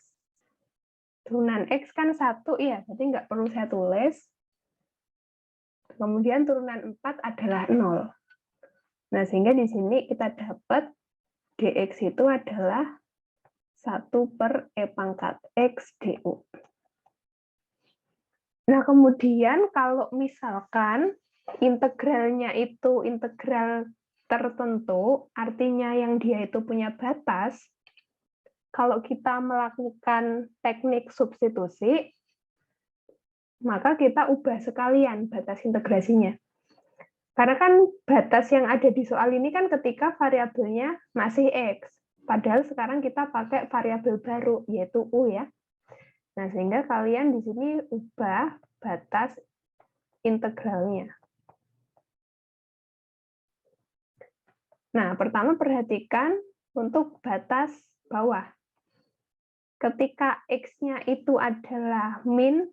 Turunan X kan 1 ya, jadi nggak perlu saya tulis. Kemudian turunan 4 adalah 0. Nah, sehingga di sini kita dapat dx itu adalah 1 per E pangkat X du. Nah, kemudian kalau misalkan integralnya itu integral tertentu, artinya yang dia itu punya batas, kalau kita melakukan teknik substitusi, maka kita ubah sekalian batas integrasinya. Karena kan batas yang ada di soal ini kan ketika variabelnya masih X. Padahal sekarang kita pakai variabel baru, yaitu U ya. Nah, sehingga kalian di sini ubah batas integralnya. Nah, pertama perhatikan untuk batas bawah. Ketika X-nya itu adalah min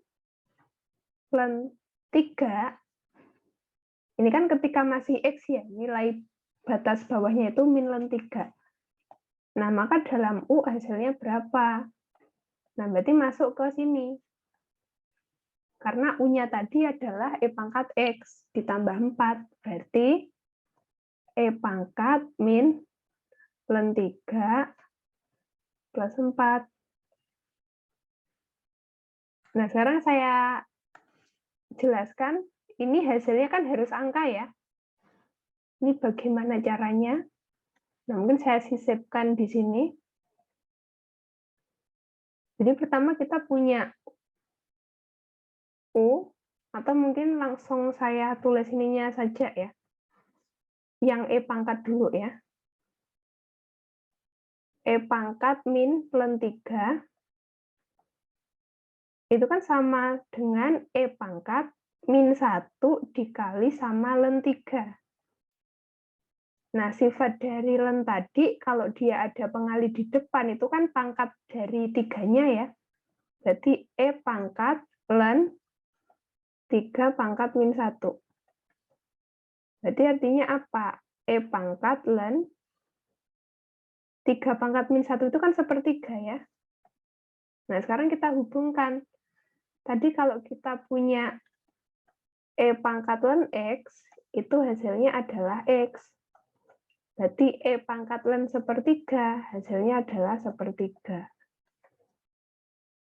ln 3, ini kan ketika masih X ya, nilai batas bawahnya itu min ln 3. Nah, maka dalam U hasilnya berapa? Nah, berarti masuk ke sini. Karena U-nya tadi adalah E pangkat X ditambah 4. Berarti E pangkat min ln 3 plus 4. Nah, sekarang saya jelaskan, ini hasilnya kan harus angka ya. Ini bagaimana caranya? Nah, mungkin saya sisipkan di sini. Jadi pertama kita punya U, atau mungkin langsung saya tulis ininya saja ya. Yang E pangkat dulu ya. E pangkat min ln 3 itu kan sama dengan E pangkat min 1 dikali sama ln 3. Nah, sifat dari ln tadi, kalau dia ada pengali di depan, itu kan pangkat dari 3-nya ya. Berarti E pangkat ln 3 pangkat min 1. Berarti artinya apa? E pangkat ln 3 pangkat min 1 itu kan sepertiga ya. Nah, sekarang kita hubungkan. Tadi kalau kita punya E pangkat ln X, itu hasilnya adalah X. Berarti E pangkat ln sepertiga, hasilnya adalah sepertiga.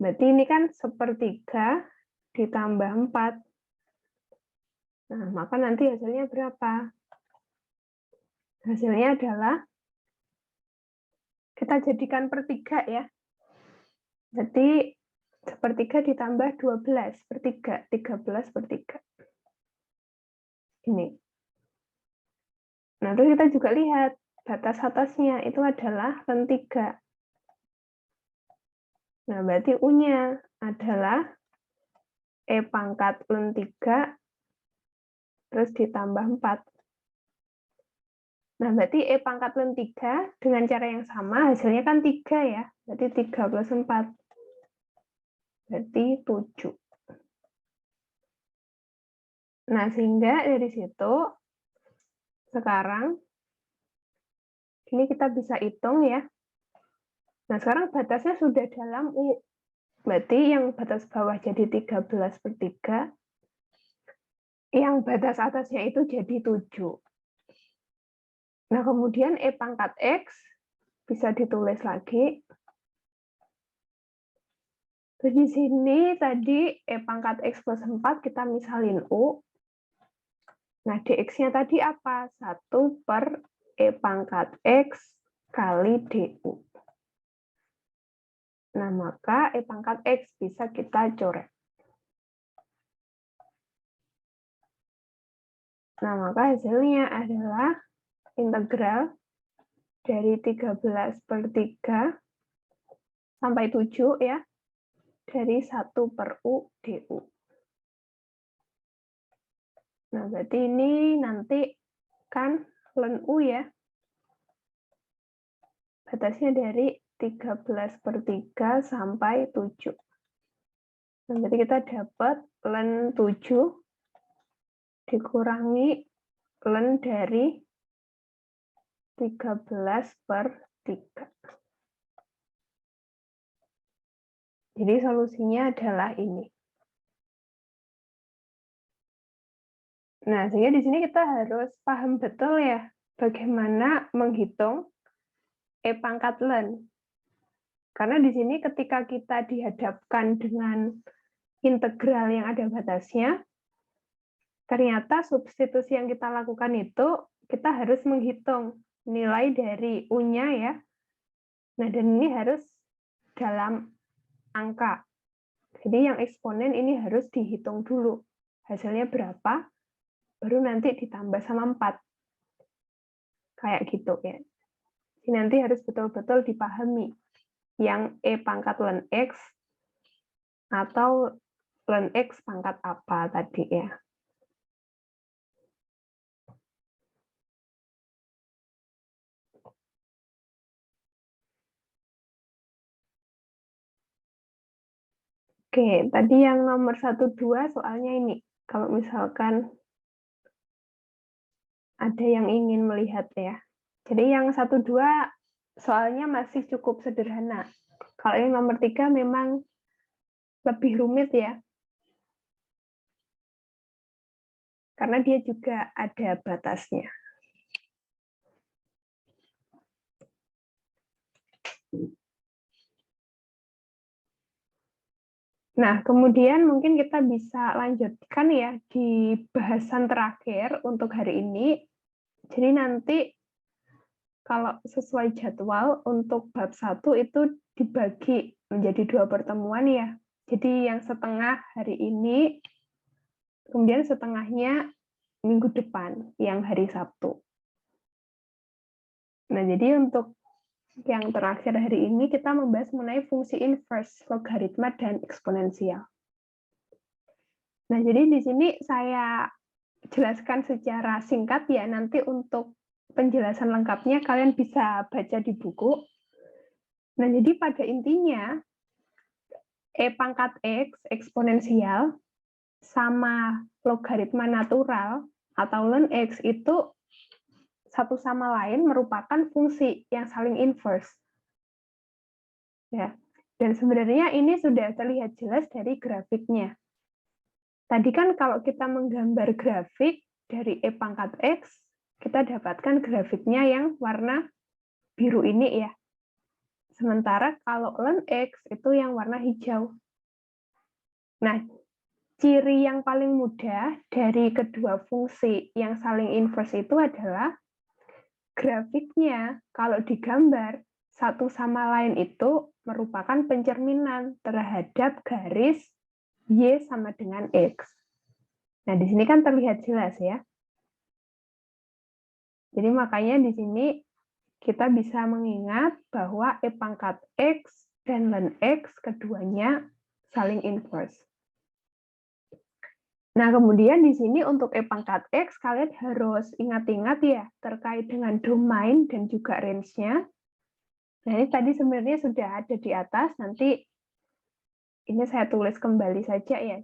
Berarti ini kan sepertiga ditambah 4. Nah, maka nanti hasilnya berapa? Hasilnya adalah, kita jadikan per 3 ya. Berarti sepertiga ditambah 12 per 3, 13 per 3. Ini. Nah, terus kita juga lihat, batas atasnya itu adalah ln 3. Nah, berarti U-nya adalah E pangkat ln 3, terus ditambah 4. Nah, berarti E pangkat ln 3 dengan cara yang sama, hasilnya kan 3 ya. Berarti 3 plus 4. Berarti 7. Nah, sehingga dari situ, sekarang, ini kita bisa hitung ya. Nah, sekarang batasnya sudah dalam U. Berarti yang batas bawah jadi 13 per 3. Yang batas atasnya itu jadi 7. Nah, kemudian E pangkat X bisa ditulis lagi. Terus di sini tadi E pangkat X plus 4 kita misalin U. Nah, dx-nya tadi apa? 1 per E pangkat X kali du. Nah, maka E pangkat X bisa kita coret. Nah, maka hasilnya adalah integral dari 13/3 sampai 7 ya, dari 1/u du. Nah, berarti ini nanti kan ln U ya, batasnya dari 13/3 sampai 7. Nah, berarti kita dapat ln 7 dikurangi ln dari 13/3. Jadi solusinya adalah ini. Nah, sehingga di sini kita harus paham betul ya, bagaimana menghitung E pangkat ln. Karena di sini ketika kita dihadapkan dengan integral yang ada batasnya, ternyata substitusi yang kita lakukan itu, kita harus menghitung nilai dari U-nya ya. Nah, dan ini harus dalam angka. Jadi yang eksponen ini harus dihitung dulu. Hasilnya berapa, baru nanti ditambah sama 4. Kayak gitu ya. Jadi nanti harus betul-betul dipahami yang E pangkat ln X atau ln X pangkat apa tadi ya. Oke, tadi yang nomor 1, 2 soalnya ini. Kalau misalkan ada yang ingin melihat ya. Jadi yang 1, 2 soalnya masih cukup sederhana. Kalau yang nomor 3 memang lebih rumit ya. Karena dia juga ada batasnya. Nah, kemudian mungkin kita bisa lanjutkan ya di bahasan terakhir untuk hari ini. Jadi nanti kalau sesuai jadwal untuk bab 1 itu dibagi menjadi 2 pertemuan ya. Jadi yang setengah hari ini, kemudian setengahnya minggu depan, yang hari Sabtu. Nah, jadi untuk yang terakhir hari ini kita membahas mengenai fungsi inverse, logaritma, dan eksponensial. Nah, jadi di sini saya jelaskan secara singkat ya, nanti untuk penjelasan lengkapnya kalian bisa baca di buku. Nah, jadi pada intinya, E pangkat X eksponensial sama logaritma natural atau ln X itu satu sama lain merupakan fungsi yang saling inverse. Ya. Dan sebenarnya ini sudah terlihat jelas dari grafiknya. Tadi kan kalau kita menggambar grafik dari E pangkat X, kita dapatkan grafiknya yang warna biru ini ya. Sementara kalau ln X itu yang warna hijau. Nah, ciri yang paling mudah dari kedua fungsi yang saling inverse itu adalah grafiknya kalau digambar satu sama lain itu merupakan pencerminan terhadap garis Y sama dengan X. Nah, di sini kan terlihat jelas ya. Jadi makanya di sini kita bisa mengingat bahwa E pangkat X dan ln X keduanya saling inverse. Nah, kemudian di sini untuk E pangkat X, kalian harus ingat-ingat ya, terkait dengan domain dan juga range-nya. Nah, ini tadi sebenarnya sudah ada di atas, nanti ini saya tulis kembali saja ya.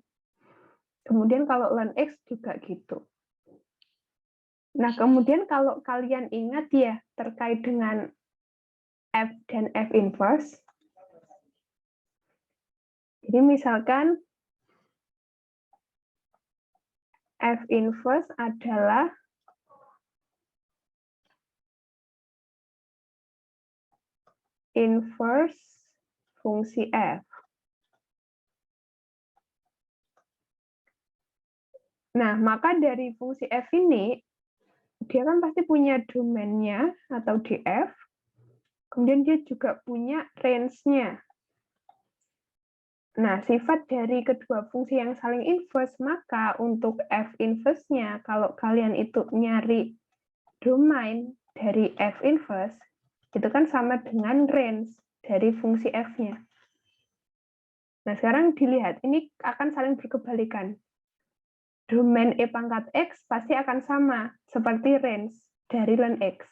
Kemudian kalau ln X juga gitu. Nah, kemudian kalau kalian ingat ya, terkait dengan F dan F inverse. Jadi misalkan F inverse adalah inverse fungsi F. Nah, maka dari fungsi F ini, dia kan pasti punya domainnya atau df, kemudian dia juga punya range-nya. Nah, sifat dari kedua fungsi yang saling inverse, maka untuk F inverse-nya, kalau kalian itu nyari domain dari F inverse, itu kan sama dengan range dari fungsi F-nya. Nah, sekarang dilihat, ini akan saling berkebalikan. Domain E pangkat X pasti akan sama, seperti range dari len X.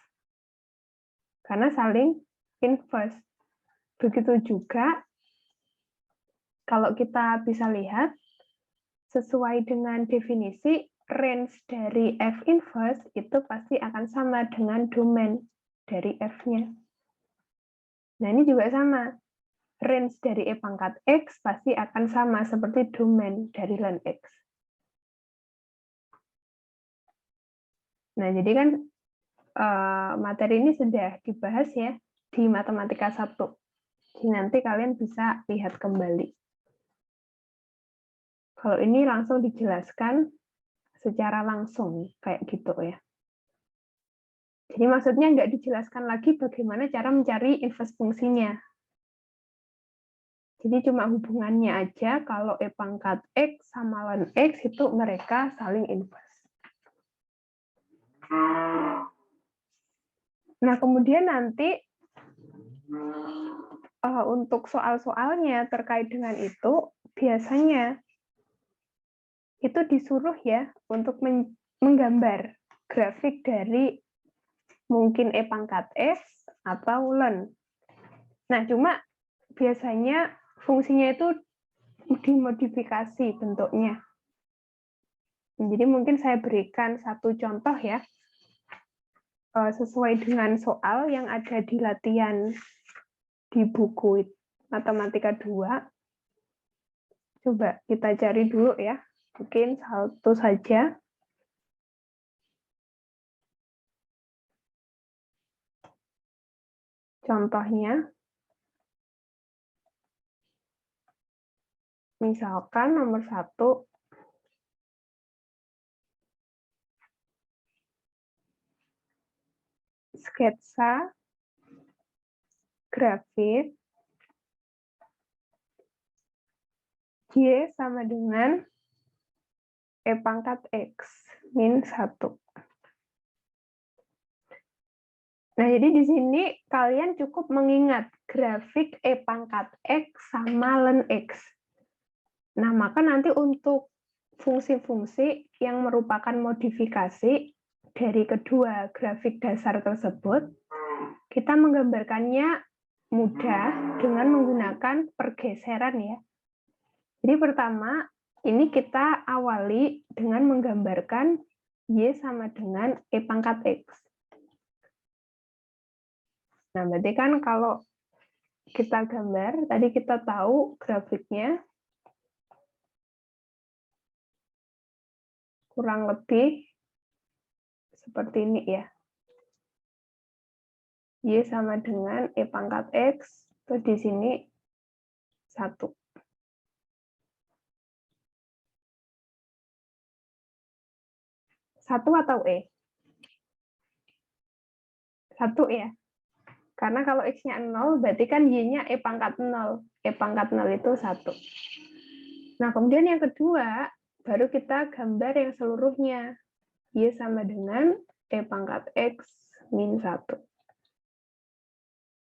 Karena saling inverse. Begitu juga, kalau kita bisa lihat, sesuai dengan definisi, range dari F inverse itu pasti akan sama dengan domain dari F-nya. Nah, ini juga sama. Range dari E pangkat X pasti akan sama seperti domain dari len X. Nah, jadi kan materi ini sudah dibahas ya di Matematika 1. Jadi nanti kalian bisa lihat kembali. Kalau ini langsung dijelaskan secara langsung, kayak gitu ya. Jadi maksudnya nggak dijelaskan lagi bagaimana cara mencari inverse fungsinya. Jadi cuma hubungannya aja kalau E pangkat X sama len X itu mereka saling inverse. Nah, kemudian nanti untuk soal-soalnya terkait dengan itu, biasanya itu disuruh ya untuk menggambar grafik dari mungkin E pangkat X atau len. Nah, cuma biasanya fungsinya itu dimodifikasi bentuknya. Jadi mungkin saya berikan satu contoh ya, sesuai dengan soal yang ada di latihan di buku Matematika 2. Coba kita cari dulu ya, mungkin satu saja. Contohnya, misalkan nomor 1, sketsa grafik Y sama dengan E pangkat X min 1. Nah, jadi di sini kalian cukup mengingat grafik E pangkat X sama len X. Nah, maka nanti untuk fungsi-fungsi yang merupakan modifikasi dari kedua grafik dasar tersebut, kita menggambarkannya mudah dengan menggunakan pergeseran ya. Jadi pertama, ini kita awali dengan menggambarkan Y sama dengan E pangkat X. Nah, berarti kan kalau kita gambar, tadi kita tahu grafiknya kurang lebih seperti ini ya. Y sama dengan E pangkat X, terus di sini 1. Satu atau E? 1 ya. Karena kalau X-nya 0, berarti kan Y-nya E pangkat 0. E pangkat 0 itu 1. Nah, kemudian yang kedua, baru kita gambar yang seluruhnya. Y sama dengan E pangkat X min 1.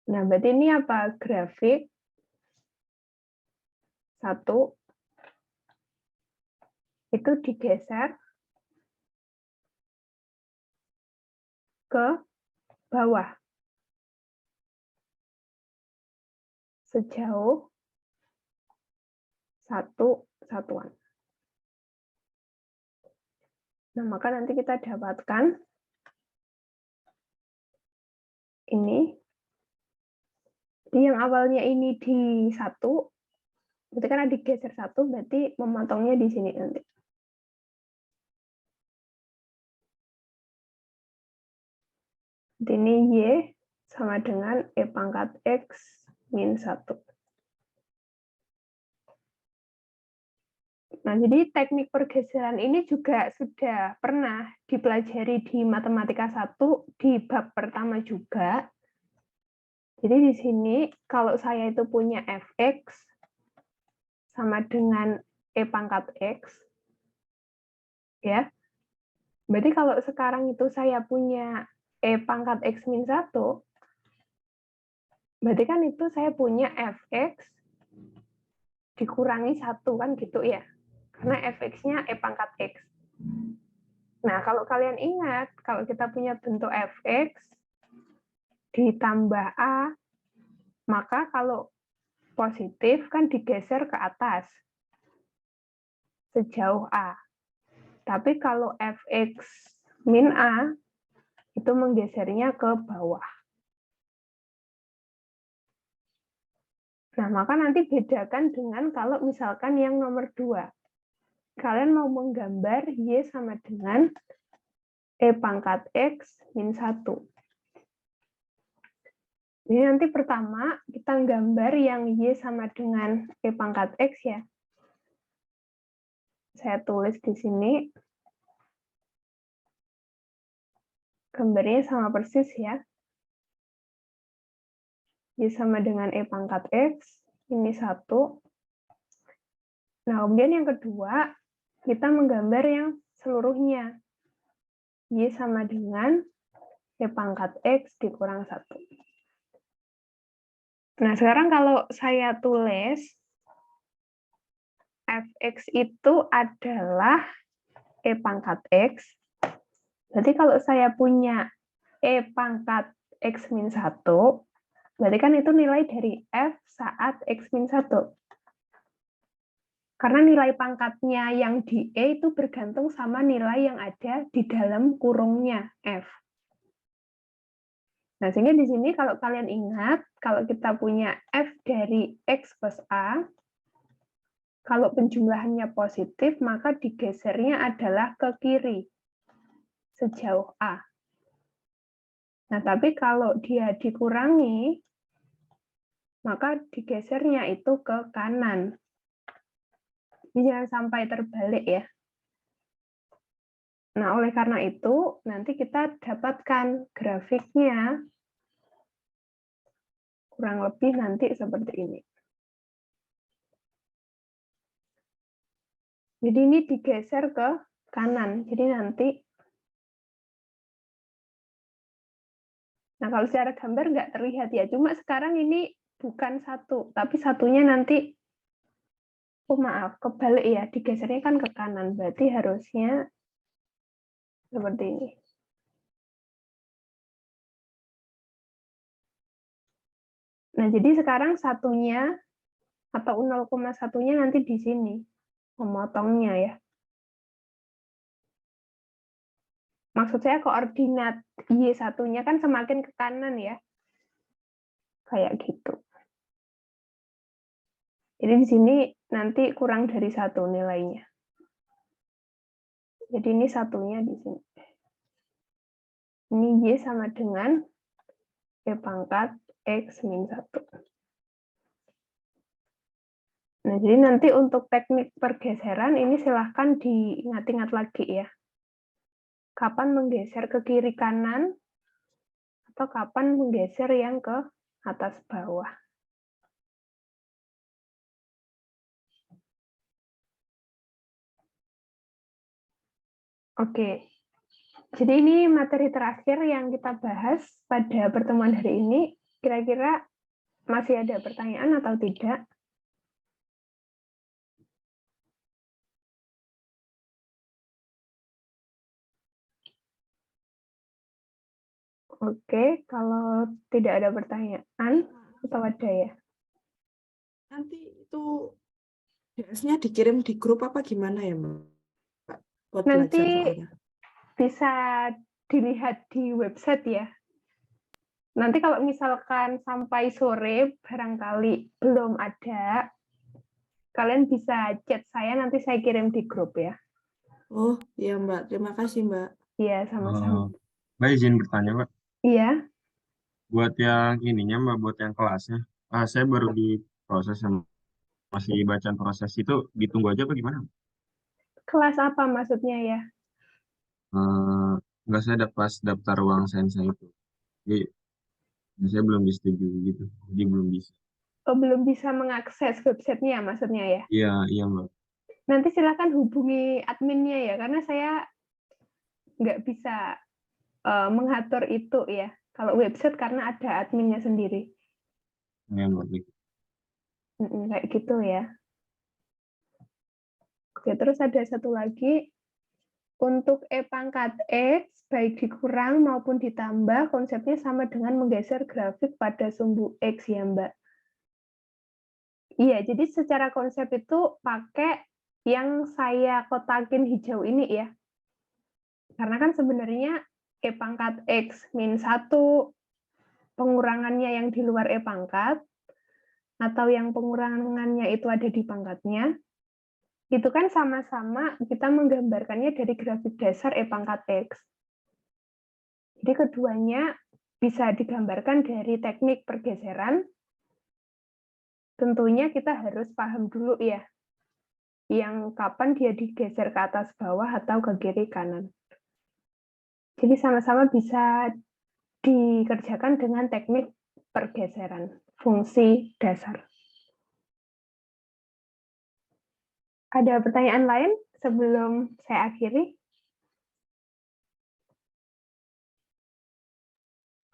Nah, berarti ini apa? Grafik 1 itu digeser ke bawah sejauh 1 satuan. Nah, maka nanti kita dapatkan ini. Jadi yang awalnya ini di 1, berarti kan digeser 1, berarti memotongnya di sini nanti. Ini Y sama dengan E pangkat X min 1. Nah, jadi teknik pergeseran ini juga sudah pernah dipelajari di Matematika 1 di bab pertama juga. Jadi di sini kalau saya itu punya fx sama dengan E pangkat X, ya. Berarti kalau sekarang itu saya punya E pangkat X min 1, berarti kan itu saya punya Fx dikurangi 1, kan gitu ya. Karena Fx-nya E pangkat X. Nah, kalau kalian ingat, kalau kita punya bentuk Fx ditambah A, maka kalau positif kan digeser ke atas sejauh A. Tapi kalau Fx min A, itu menggesernya ke bawah. Nah, maka nanti bedakan dengan kalau misalkan yang nomor 2. Kalian mau menggambar Y sama dengan E pangkat X min 1. Jadi nanti pertama kita gambar yang Y sama dengan E pangkat X ya. Saya tulis di sini. Gambarnya sama persis ya. Y sama dengan E pangkat X, ini 1. Nah, kemudian yang kedua, kita menggambar yang seluruhnya. Y sama dengan E pangkat X dikurang 1. Nah, sekarang kalau saya tulis, Fx itu adalah E pangkat X. Berarti kalau saya punya E pangkat X min 1, berarti kan itu nilai dari F saat X min 1. Karena nilai pangkatnya yang di E itu bergantung sama nilai yang ada di dalam kurungnya F. Nah, sehingga di sini kalau kalian ingat, kalau kita punya F dari X plus A, kalau penjumlahannya positif, maka digesernya adalah ke kiri, sejauh A. Nah, tapi kalau dia dikurangi, maka digesernya itu ke kanan. Jadi jangan sampai terbalik ya. Nah, oleh karena itu, nanti kita dapatkan grafiknya kurang lebih nanti seperti ini. Jadi ini digeser ke kanan. Jadi nanti, nah kalau secara gambar nggak terlihat ya. Cuma sekarang ini bukan 1, tapi satunya nanti, oh maaf, kebalik ya. Digesernya kan ke kanan. Berarti harusnya seperti ini. Nah, jadi sekarang satunya atau 0,1-nya nanti di sini. Memotongnya ya. Maksud saya koordinat Y1-nya kan semakin ke kanan ya. Kayak gitu. Jadi di sini nanti kurang dari 1 nilainya. Jadi ini satunya di sini. Ini Y sama dengan E pangkat X min 1. Nah, jadi nanti untuk teknik pergeseran ini silahkan diingat-ingat lagi ya. Kapan menggeser ke kiri kanan, atau kapan menggeser yang ke atas bawah. Oke, jadi ini materi terakhir yang kita bahas pada pertemuan hari ini. Kira-kira masih ada pertanyaan atau tidak? Oke, kalau tidak ada pertanyaan, atau ada ya? Nanti itu DS-nya dikirim di grup apa gimana ya, Mbak? Buat Nanti belajar soalnya. bisa dilihat di website ya. Nanti kalau misalkan sampai sore barangkali belum ada, kalian bisa chat saya, nanti saya kirim di grup ya. Oh, iya Mbak. Terima kasih, Mbak. Iya, sama-sama. Mbak izin bertanya, Mbak. Iya, Buat yang ininya, Mbak, buat yang kelasnya. Saya baru di proses, masih bacaan proses itu, ditunggu aja apa gimana? kelas apa maksudnya ya? Nggak, saya pas daftar uang sensa itu. Jadi, saya belum disetujui gitu. Jadi belum bisa. belum bisa mengakses websitenya maksudnya ya. Iya, iya Mbak. Nanti silakan hubungi adminnya ya, karena saya nggak bisa mengatur itu ya. Kalau website karena ada adminnya sendiri. Iya Mbak. Baik. Kayak gitu ya. Oke, terus ada satu lagi. Untuk E pangkat X, baik dikurang maupun ditambah, konsepnya sama dengan menggeser grafik pada sumbu X ya, Mbak. Iya, jadi secara konsep itu pakai yang saya kotakin hijau ini ya. Karena kan sebenarnya E pangkat X min 1, pengurangannya yang di luar E pangkat, atau yang pengurangannya itu ada di pangkatnya, itu kan sama-sama kita menggambarkannya dari grafik dasar E pangkat X. Jadi keduanya bisa digambarkan dari teknik pergeseran. Tentunya kita harus paham dulu ya, yang kapan dia digeser ke atas bawah atau ke kiri kanan. Jadi sama-sama bisa dikerjakan dengan teknik pergeseran, fungsi dasar. Ada pertanyaan lain sebelum saya akhiri?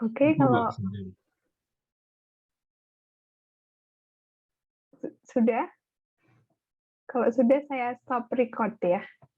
Oke, Itu, kalau Mbak, sebenarnya. sudah, kalau sudah saya stop record ya.